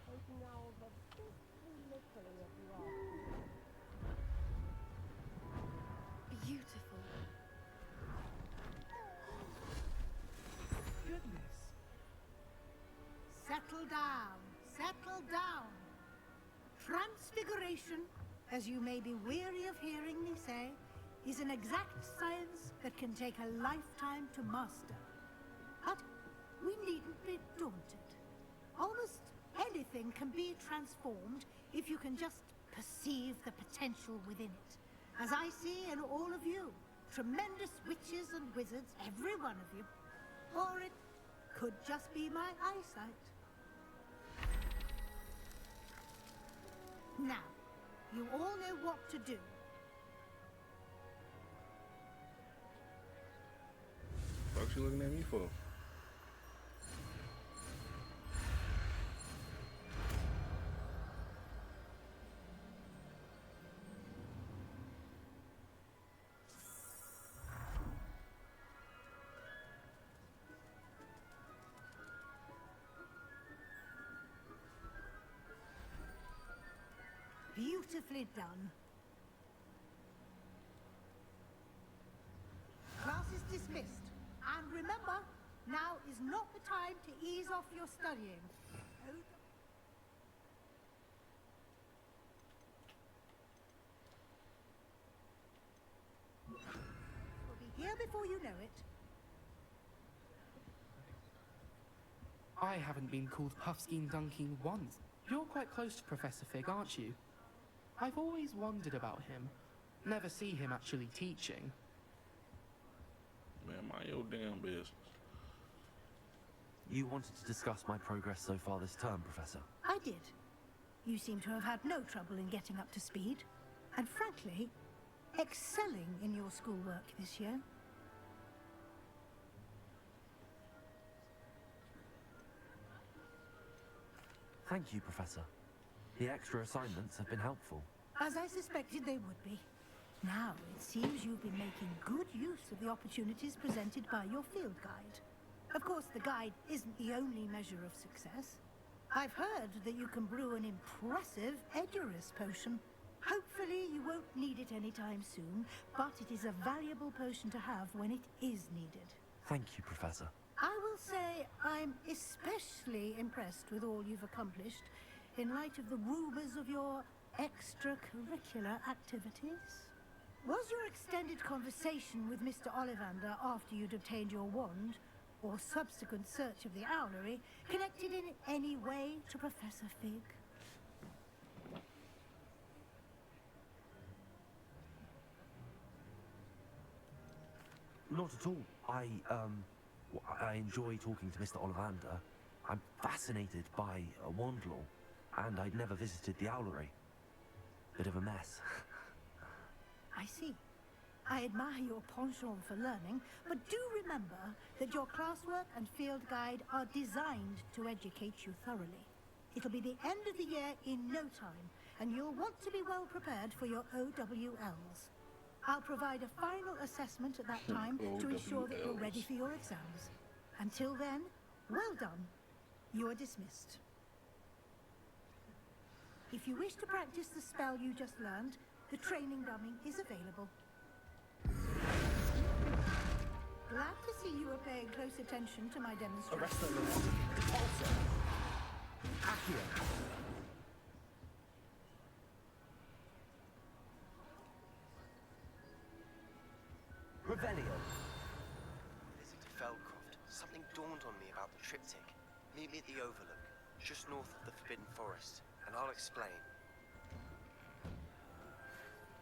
Taking owls a bit too literally, if you ask me. Beautiful. Goodness. Settle down. Settle down. Transfiguration, as you may be weary of hearing me say, is an exact science that can take a lifetime to master. But we needn't be daunted. Almost anything can be transformed if you can just perceive the potential within it. As I see in all of you, tremendous witches and wizards, every one of you. Or it could just be my eyesight. Now, you all know what to do. What you looking at me for? Beautifully done. Remember, now is not the time to ease off your studying. We'll be here before you know it. I haven't been called Puffskein Dunking once. You're quite close to Professor Fig, aren't you? I've always wondered about him. Never see him actually teaching. Man, mind your damn business. You wanted to discuss my progress so far this term, Professor. I did. You seem to have had no trouble in getting up to speed. And frankly, excelling in your schoolwork this year. Thank you, Professor. The extra assignments have been helpful. As I suspected they would be. Now, it seems you've been making good use of the opportunities presented by your field guide. Of course, the guide isn't the only measure of success. I've heard that you can brew an impressive Edurus potion. Hopefully, you won't need it anytime soon, but it is a valuable potion to have when it is needed. Thank you, Professor. I will say I'm especially impressed with all you've accomplished in light of the rumors of your extracurricular activities. Was your extended conversation with Mr. Ollivander after you'd obtained your wand, or subsequent search of the owlery, connected in any way to Professor Fig? Not at all. I enjoy talking to Mr. Ollivander. I'm fascinated by wand law, and I'd never visited the owlery. Bit of a mess. I see. I admire your penchant for learning, but do remember that your classwork and field guide are designed to educate you thoroughly. It'll be the end of the year in no time, and you'll want to be well prepared for your OWLs. I'll provide a final assessment at that time to ensure that you're ready for your exams. Until then, well done. You are dismissed. If you wish to practice the spell you just learned, the training dummy is available. Glad to see you are paying close attention to my demonstration. Revelio. Visit to Feldcroft. Something dawned on me about the triptych. Meet me at the Overlook, just north of the Forbidden Forest, and I'll explain.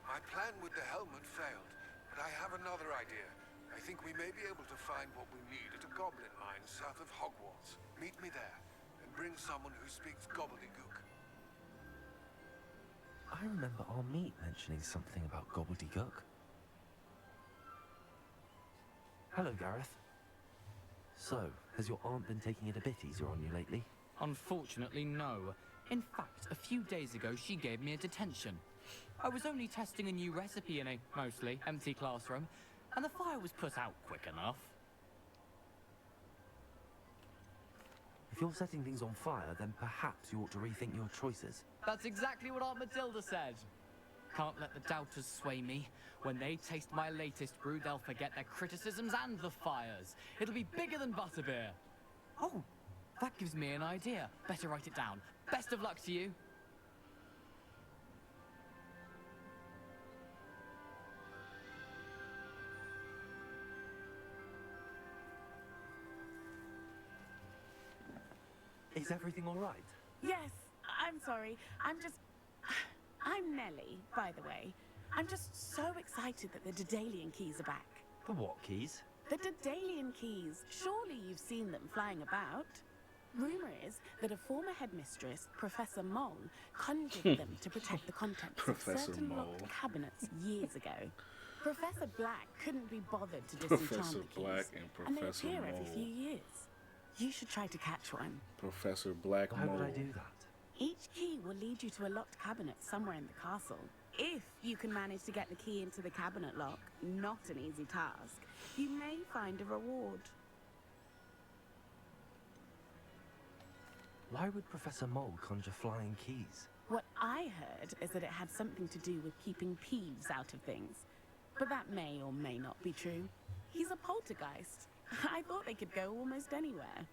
My plan with the helmet failed, but I have another idea. I think we may be able to find what we need at a goblin mine south of Hogwarts. Meet me there, and bring someone who speaks gobbledygook. I remember our meet mentioning something about gobbledygook. Hello, Gareth. So, has your aunt been taking it a bit easier on you lately? Unfortunately, no. In fact, a few days ago, she gave me a detention. I was only testing a new recipe in a mostly empty classroom, and the fire was put out quick enough. If you're setting things on fire, then perhaps you ought to rethink your choices. That's exactly what Aunt Matilda said. Can't let the doubters sway me. When they taste my latest brew, they'll forget their criticisms and the fires. It'll be bigger than butterbeer. Oh, that gives me an idea. Better write it down. Best of luck to you. Is everything all right? Yes, I'm sorry. I'm Nellie, by the way. I'm just so excited that the Daedalian keys are back. The what keys? The Daedalian keys. Surely you've seen them flying about. Rumor is that a former headmistress, Professor Mole, conjured them to protect the contents of certain locked cabinets years ago. Professor Black couldn't be bothered to disenchant the keys, Black and they Professor appear every Mole. few years. You should try to catch one. Professor Black Why Mole. would I do that? Each key will lead you to a locked cabinet somewhere in the castle. If you can manage to get the key into the cabinet lock, not an easy task, you may find a reward. Why would Professor Mole conjure flying keys? What I heard is that it had something to do with keeping Peeves out of things. But that may or may not be true. He's a poltergeist. I thought they could go almost anywhere.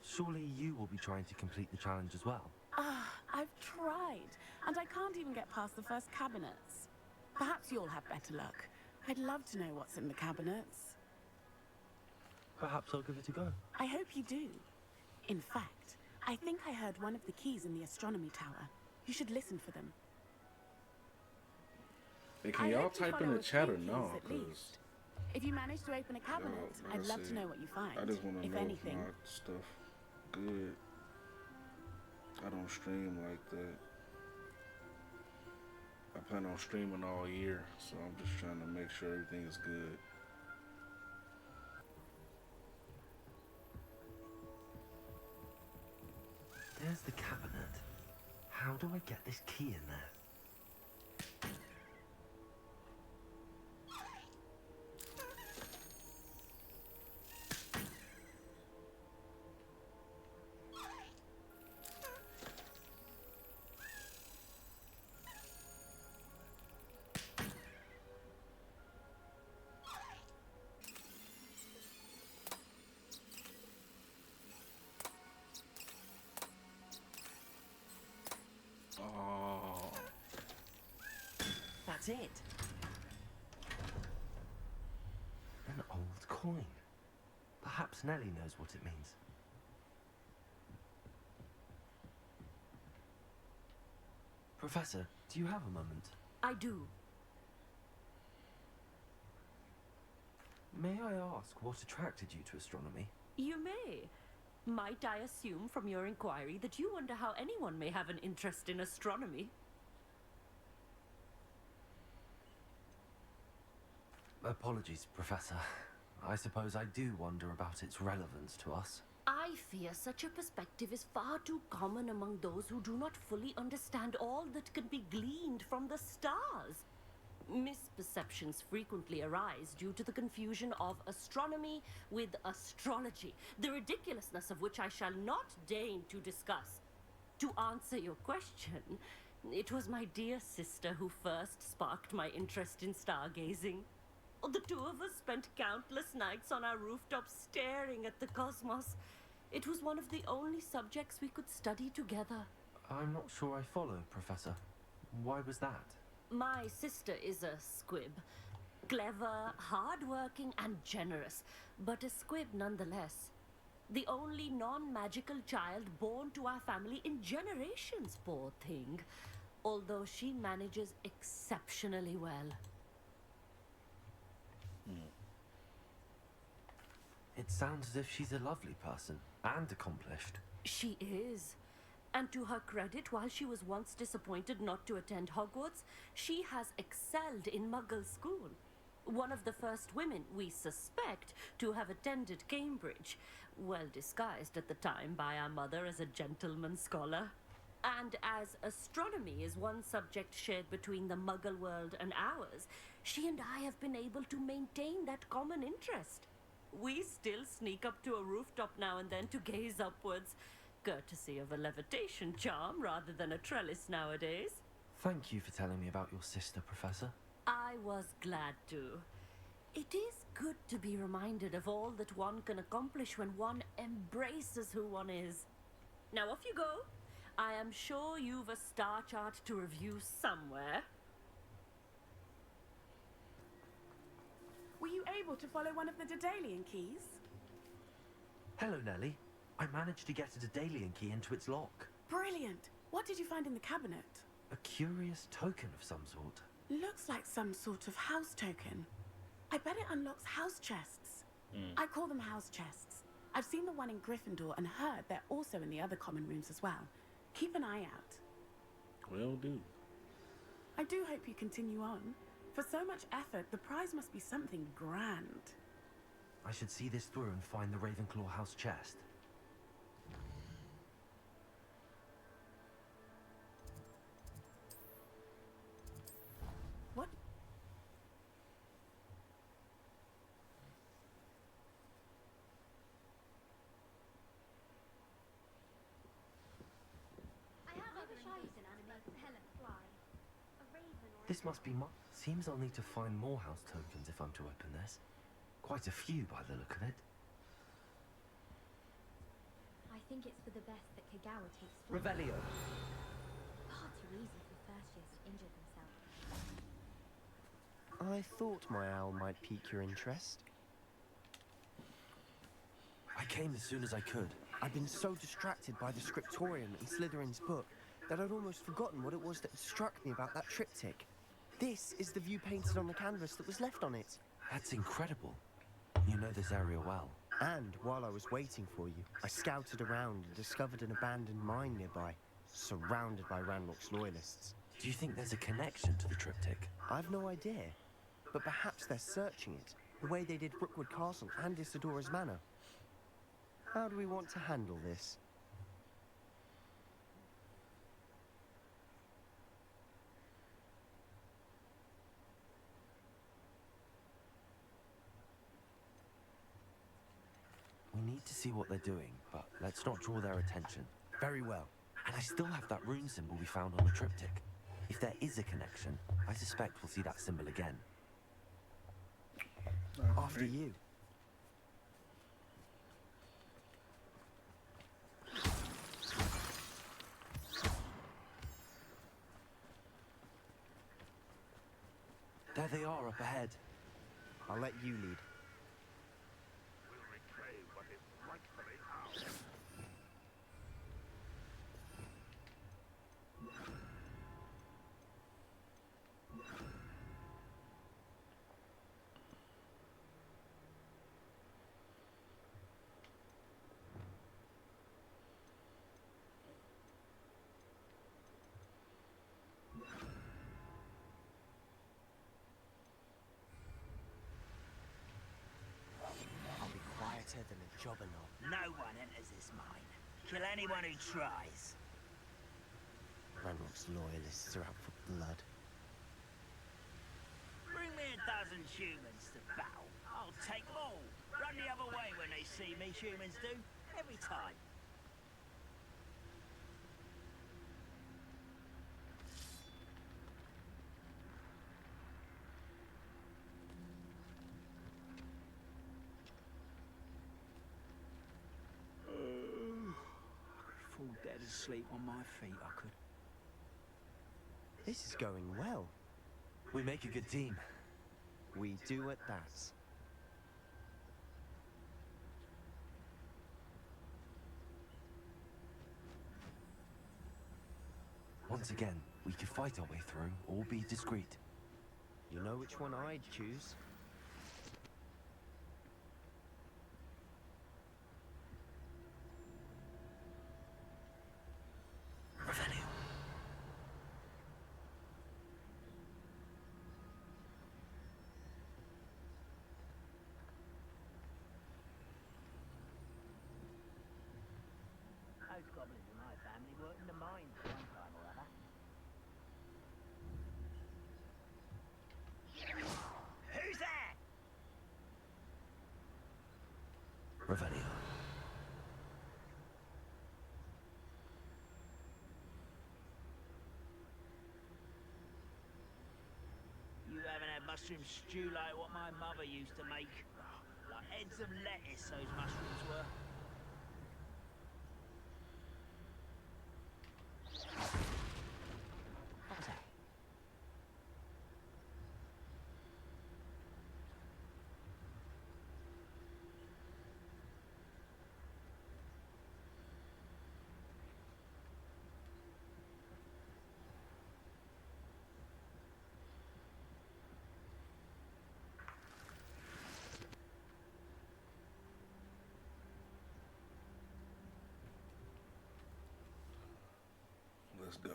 Surely you will be trying to complete the challenge as well. I've tried, and I can't even get past the first cabinets. Perhaps you'll have better luck. I'd love to know what's in the cabinets. Perhaps I'll give it a go. I hope you do. In fact, I think I heard one of the keys in the astronomy tower. You should listen for them. Hey, can I y'all hope you type in follow the a chat or few no? keys at Because least. If you manage to open a cabinet, like I'd I love to said, know what you find. I just want to if know anything. if my stuff good. I don't stream like that. I plan on streaming all year, so I'm just trying to make sure everything is good. There's the cabinet. How do I get this key in there? Oh, That's it. An old coin. Perhaps Nellie knows what it means. Professor, do you have a moment? I do. May I ask what attracted you to astronomy? You may. Might I assume from your inquiry that you wonder how anyone may have an interest in astronomy? Apologies, Professor. I suppose I do wonder about its relevance to us. I fear such a perspective is far too common among those who do not fully understand all that can be gleaned from the stars. Misperceptions frequently arise due to the confusion of astronomy with astrology, the ridiculousness of which I shall not deign to discuss. To answer your question, it was my dear sister who first sparked my interest in stargazing. The two of us spent countless nights on our rooftops staring at the cosmos. It was one of the only subjects we could study together. I'm not sure I follow, Professor. Why was that? My sister is a squib. Clever, hardworking, and generous, but a squib nonetheless. The only non-magical child born to our family in generations, poor thing. Although she manages exceptionally well. It sounds as if she's a lovely person and accomplished. She is. And to her credit, while she was once disappointed not to attend Hogwarts, she has excelled in Muggle school. One of the first women, we suspect, to have attended Cambridge, well disguised at the time by our mother as a gentleman scholar. And as astronomy is one subject shared between the Muggle world and ours, she and I have been able to maintain that common interest. We still sneak up to a rooftop now and then to gaze upwards, courtesy of a levitation charm rather than a trellis nowadays. Thank you for telling me about your sister, Professor. I was glad to. It is good to be reminded of all that one can accomplish when one embraces who one is. Now off you go. I am sure you've a star chart to review somewhere. Were you able to follow one of the Daedalian keys? Hello, Nellie. I managed to get a Daedalian key into its lock. Brilliant! What did you find in the cabinet? A curious token of some sort. Looks like some sort of house token. I bet it unlocks house chests. I call them house chests. I've seen the one in Gryffindor and heard they're also in the other common rooms as well. Keep an eye out. will do. I do hope you continue on. For so much effort, the prize must be something grand. I should see this through and find the Ravenclaw house chest. What? This must be Seems I'll need to find more house tokens if I'm to open this. Quite a few by the look of it. I think it's for the best that Kagawa takes flight. Revelio. Far too easy for first years to injure themselves. I thought my owl might pique your interest. I came as soon as I could. I'd been so distracted by the scriptorium in Slytherin's book that I'd almost forgotten what it was that had struck me about that triptych. This is the view painted on the canvas that was left on it. That's incredible. You know this area well. And while I was waiting for you, I scouted around and discovered an abandoned mine nearby, surrounded by Ranrock's loyalists. Do you think there's a connection to the triptych? I've no idea, but perhaps they're searching it, the way they did Brookwood Castle and Isidora's Manor. How do we want to handle this? We need to see what they're doing, but let's not draw their attention. Very well. And I still have that rune symbol we found on the triptych. If there is a connection, I suspect we'll see that symbol again. After you. There they are up ahead. I'll let you lead. We'll reclaim what is rightfully ours. I'll be quieter than a jobberknoll. No one enters this mine. Kill anyone who tries. Ranrock's loyalists are out for blood. Bring me 1,000 humans to battle. I'll take them all. Run the other way when they see me, humans do. Every time. Fall dead asleep on my feet, I could. This is going well. We make a good team. We do at that. Once again, we could fight our way through or be discreet. You know which one I'd choose. Revelio. Those goblins in my family worked in the mines at one time or other. Who's there? Revelio. You haven't had mushroom stew like what my mother used to make. Like heads of lettuce, those mushrooms were. What was that? Let's go.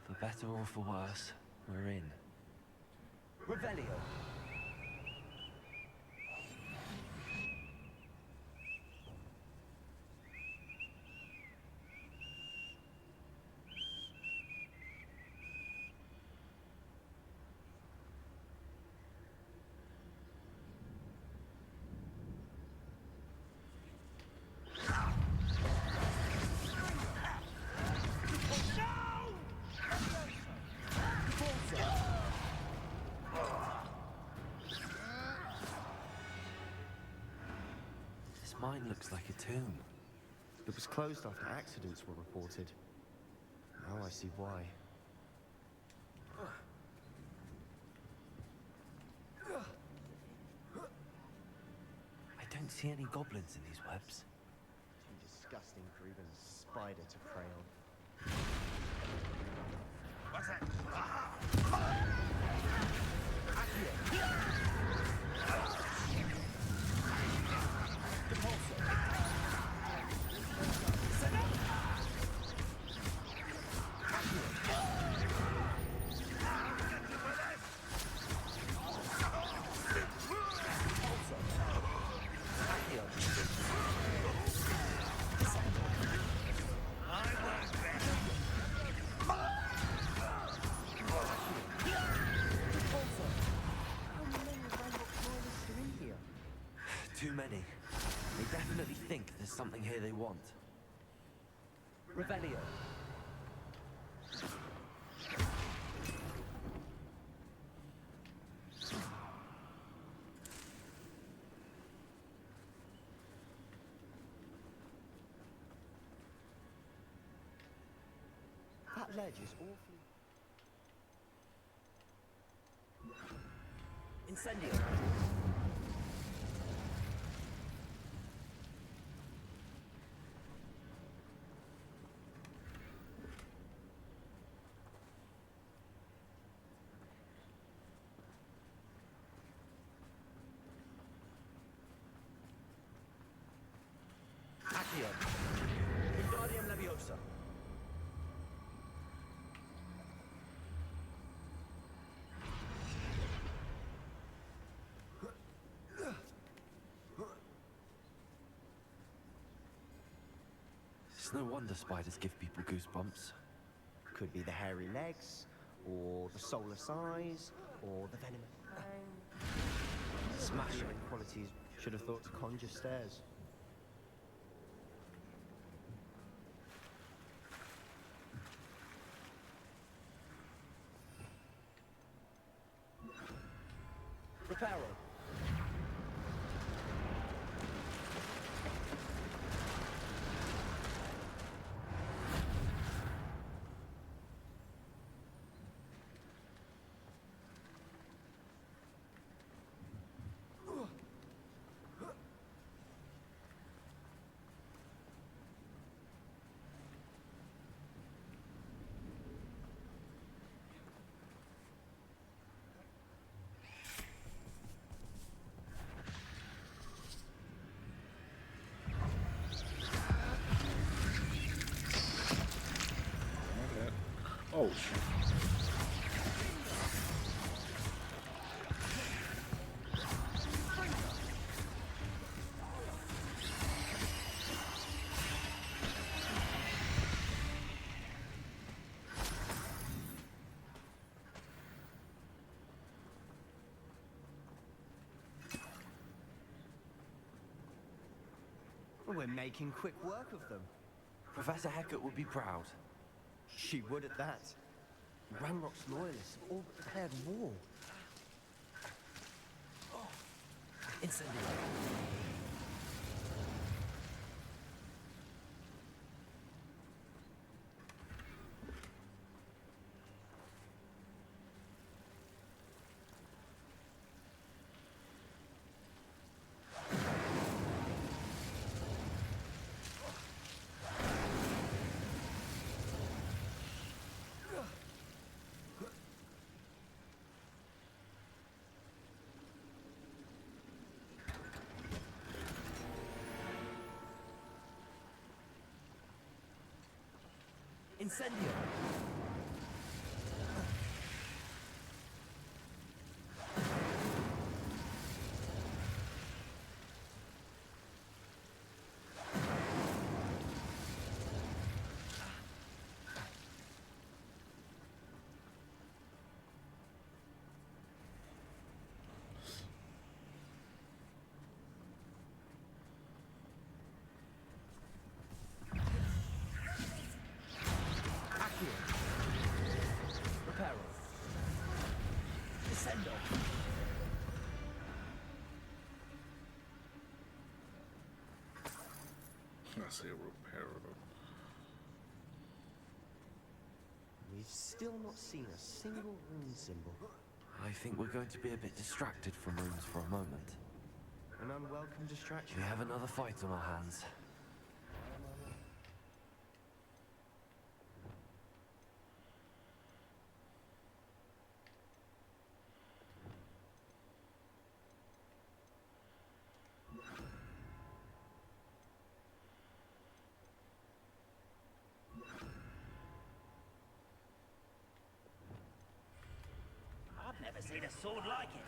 For better or for worse, we're in. Revelio. Mine looks like a tomb. It was closed after accidents were reported. Now I see why. I don't see any goblins in these webs. Too disgusting for even a spider to prey on. What's that? Too many. They definitely think there's something here they want. Revelio. That ledge is awfully... Incendio. Accio. Wingardium Leviosa. It's no wonder spiders give people goosebumps. Could be the hairy legs, or the soulless eyes, or the venomous... Smashing. Qualities should have thought to conjure stairs. Reparo. Oh, shit. We're making quick work of them. Professor Hecat would be proud. She would at that. Ranrock's loyalists have all but declared war. Incendio. Incendio. Accio. say repairable. We've still not seen a single rune symbol. I think we're going to be a bit distracted from runes for a moment. An unwelcome distraction. We have another fight on our hands. I've never seen a sword like it.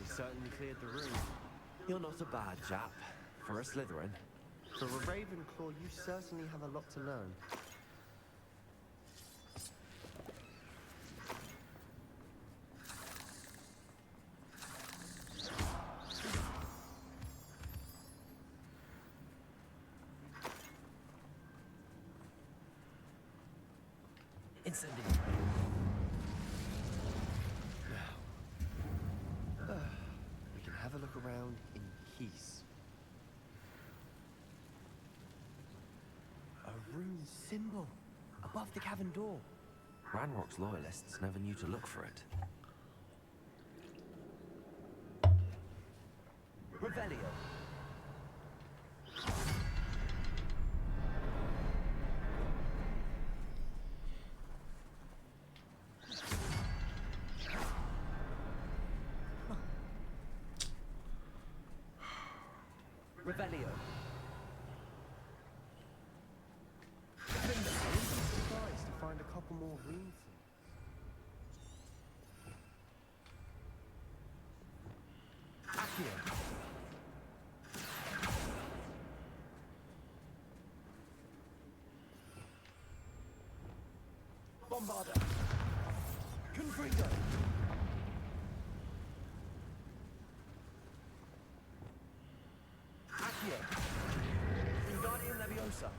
We certainly cleared the room. You're not a bad chap for a Slytherin. For a Ravenclaw, you certainly have a lot to learn. Incendiary. We can have a look around in peace. A rune symbol above the cavern door. Ranrock's loyalists never knew to look for it. Revelio. Revelio. I wouldn't be surprised to find a couple more rune symbols. Accio. Bombarda. Confringo. Accio. Wingardium Leviosa.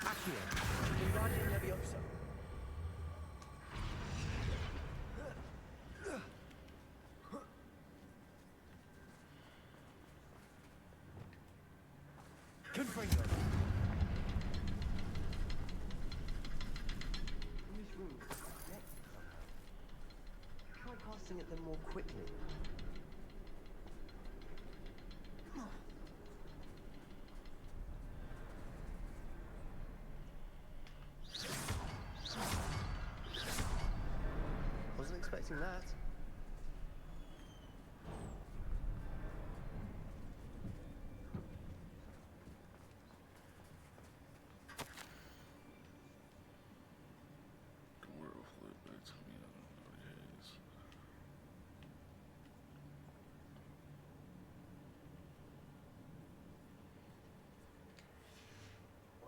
Accio. Wingardium Leviosa. Confringo. In this room, try casting at them more quickly. Wasn't expecting that.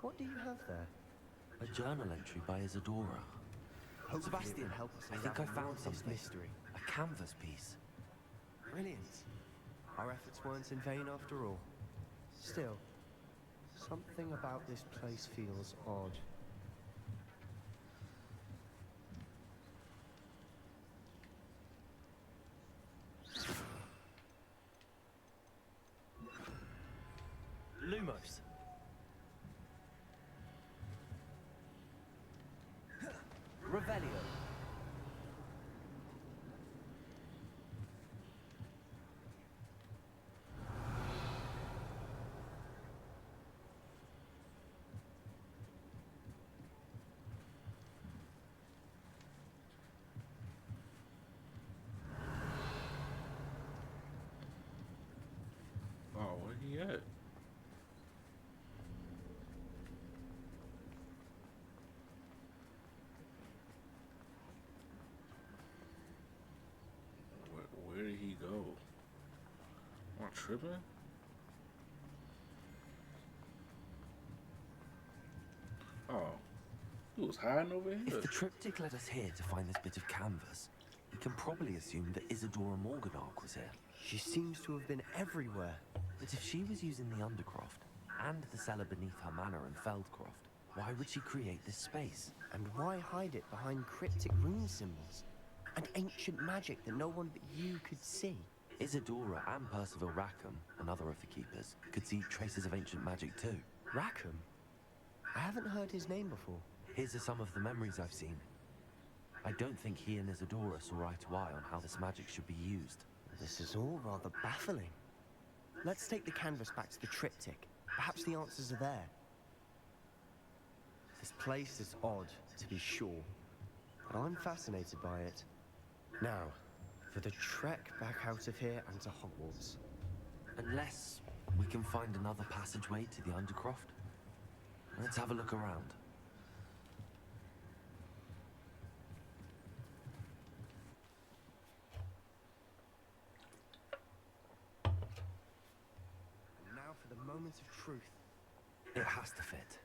What do you have there? A journal entry by Isadora. Hopefully it Sebastian, will help us I think I unravel found more of this something. mystery. A canvas piece. Brilliant. Our efforts weren't in vain after all. Still, something about this place feels odd. Lumos. Revelio. Oh, where he at? Where did he go? Am I tripping? Oh, he was hiding over here. If the triptych led us here to find this bit of canvas, we can probably assume that Isadora Morganark was here. She seems to have been everywhere. But if she was using the Undercroft and the cellar beneath her manor in Feldcroft, why would she create this space? And why hide it behind cryptic rune symbols? And ancient magic that no one but you could see? Isadora and Percival Rackham, another of the keepers, could see traces of ancient magic too. Rackham? I haven't heard his name before. His are some of the memories I've seen. I don't think he and Isadora saw eye to eye on how this magic should be used. This is all rather baffling. Let's take the canvas back to the triptych. Perhaps the answers are there. This place is odd, to be sure, but I'm fascinated by it. Now, for the trek back out of here and to Hogwarts. Unless we can find another passageway to the Undercroft. Let's have a look around. And now for the moment of truth. It has to fit.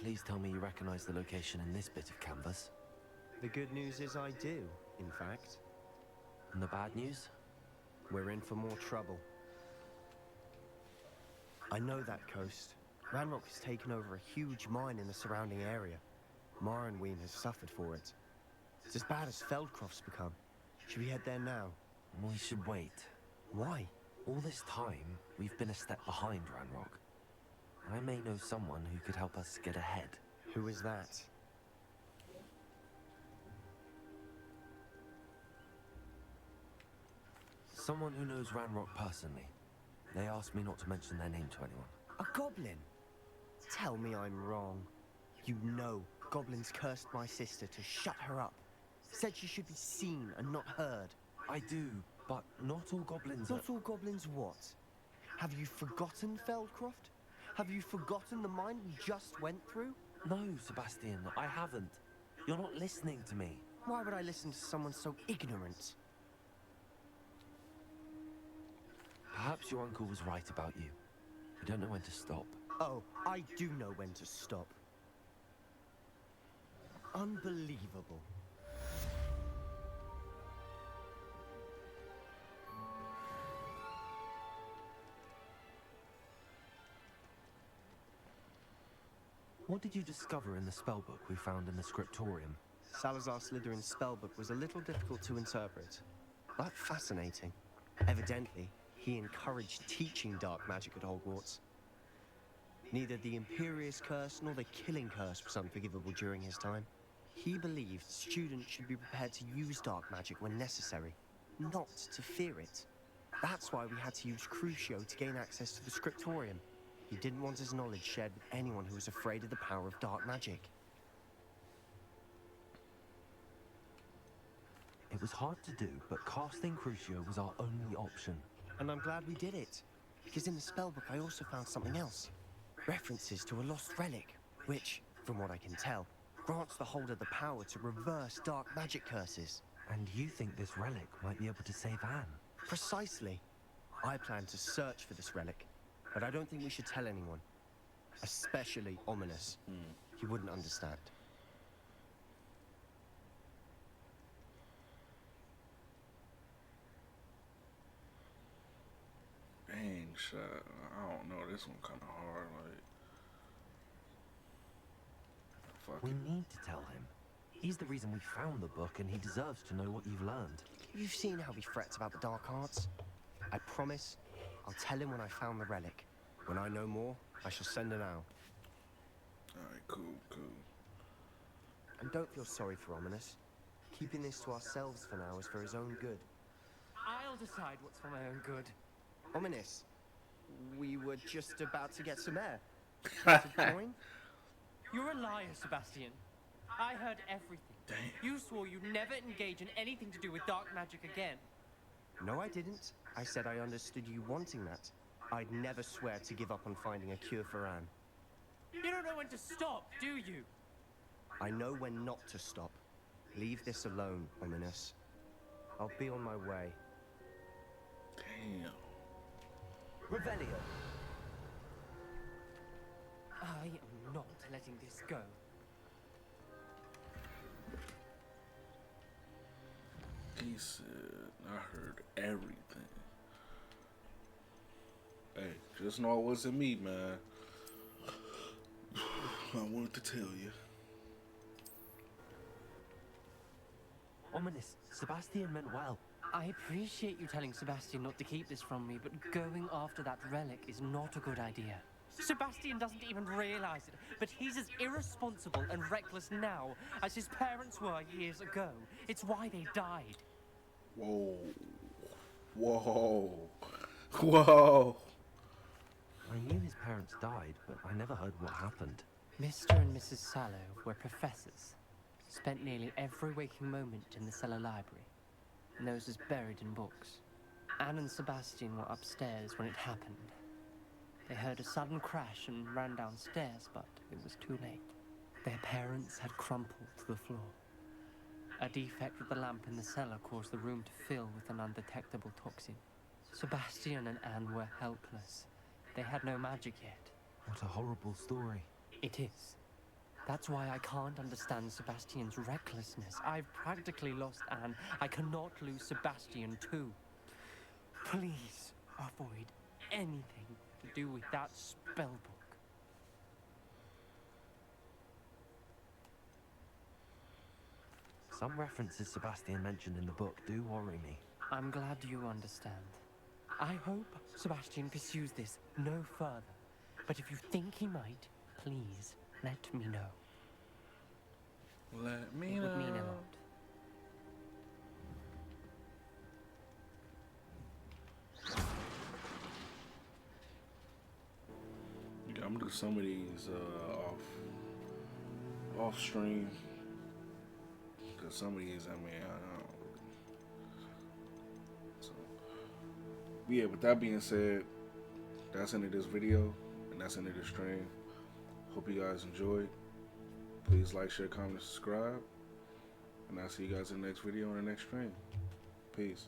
Please tell me you recognize the location in this bit of canvas. The good news is I do, in fact. And the bad news? We're in for more trouble. I know that coast. Ranrock has taken over a huge mine in the surrounding area. Morrowind has suffered for it. It's as bad as Feldcroft's become. Should we head there now? We should wait. Why? All this time, we've been a step behind Ranrock. I may know someone who could help us get ahead. Who is that? Someone who knows Ranrock personally. They asked me not to mention their name to anyone. A goblin? Tell me I'm wrong. You know goblins cursed my sister to shut her up. Said she should be seen and not heard. I do, but not all goblins Not all goblins what? Have you forgotten Feldcroft? Have you forgotten the mine we just went through? No, Sebastian, I haven't. You're not listening to me. Why would I listen to someone so ignorant? Perhaps your uncle was right about you. You don't know when to stop. Oh, I do know when to stop. Unbelievable. What did you discover in the spellbook we found in the scriptorium? Salazar Slytherin's spellbook was a little difficult to interpret, but fascinating. Evidently, he encouraged teaching dark magic at Hogwarts. Neither the Imperious Curse nor the Killing Curse was unforgivable during his time. He believed students should be prepared to use dark magic when necessary, not to fear it. That's why we had to use Crucio to gain access to the scriptorium. He didn't want his knowledge shared with anyone who was afraid of the power of dark magic. It was hard to do, but casting Crucio was our only option. And I'm glad we did it, because in the spellbook I also found something else. References to a lost relic, which, from what I can tell, grants the holder the power to reverse dark magic curses. And you think this relic might be able to save Anne? Precisely. I plan to search for this relic, but I don't think we should tell anyone. Especially Ominous. He wouldn't understand. Dang, shit. I don't know. This one kind of hard. Like, fuck We it. need to tell him. He's the reason we found the book, and he deserves to know what you've learned. You've seen how he frets about the dark arts? I promise I'll tell him when I found the relic. When I know more, I shall send an owl. Alright, cool, cool. And don't feel sorry for Ominous. Keeping this to ourselves for now is for his own good. I'll decide what's for my own good. Ominous, we were just about to get some air. Want to join? You're a liar, Sebastian. I heard everything. Damn. You swore you'd never engage in anything to do with dark magic again. No, I didn't. I said I understood you wanting that. I'd never swear to give up on finding a cure for Anne. You don't know when to stop, do you? I know when not to stop. Leave this alone, Ominous. I'll be on my way. Damn. Revelio. I am not letting this go. He said, I heard everything. Hey, just know it wasn't me, man. I wanted to tell you. Ominous, Sebastian meant well. I appreciate you telling Sebastian not to keep this from me, but going after that relic is not a good idea. Sebastian doesn't even realize it, but he's as irresponsible and reckless now as his parents were years ago. It's why they died. Whoa. Whoa. Whoa. I knew his parents died, but I never heard what happened. Mr. and Mrs. Sallow were professors. Spent nearly every waking moment in the cellar library. Noses buried in books. Anne and Sebastian were upstairs when it happened. They heard a sudden crash and ran downstairs, but it was too late. Their parents had crumpled to the floor. A defect with the lamp in the cellar caused the room to fill with an undetectable toxin. Sebastian and Anne were helpless. They had no magic yet. What a horrible story. It is. That's why I can't understand Sebastian's recklessness. I've practically lost Anne. I cannot lose Sebastian too. Please avoid anything to do with that spell book. Some references Sebastian mentioned in the book do worry me. I'm glad you understand. I hope Sebastian pursues this no further. But if you think he might, please let me know. Let me It know. would mean a lot. Yeah, I'm gonna do some of these off stream. Cause some of these, I mean, I don't. So, yeah. With that being said, that's the end of this video, and that's the end of the stream. Hope you guys enjoyed. Please like, share, comment, and subscribe. And I'll see you guys in the next video and the next stream. Peace.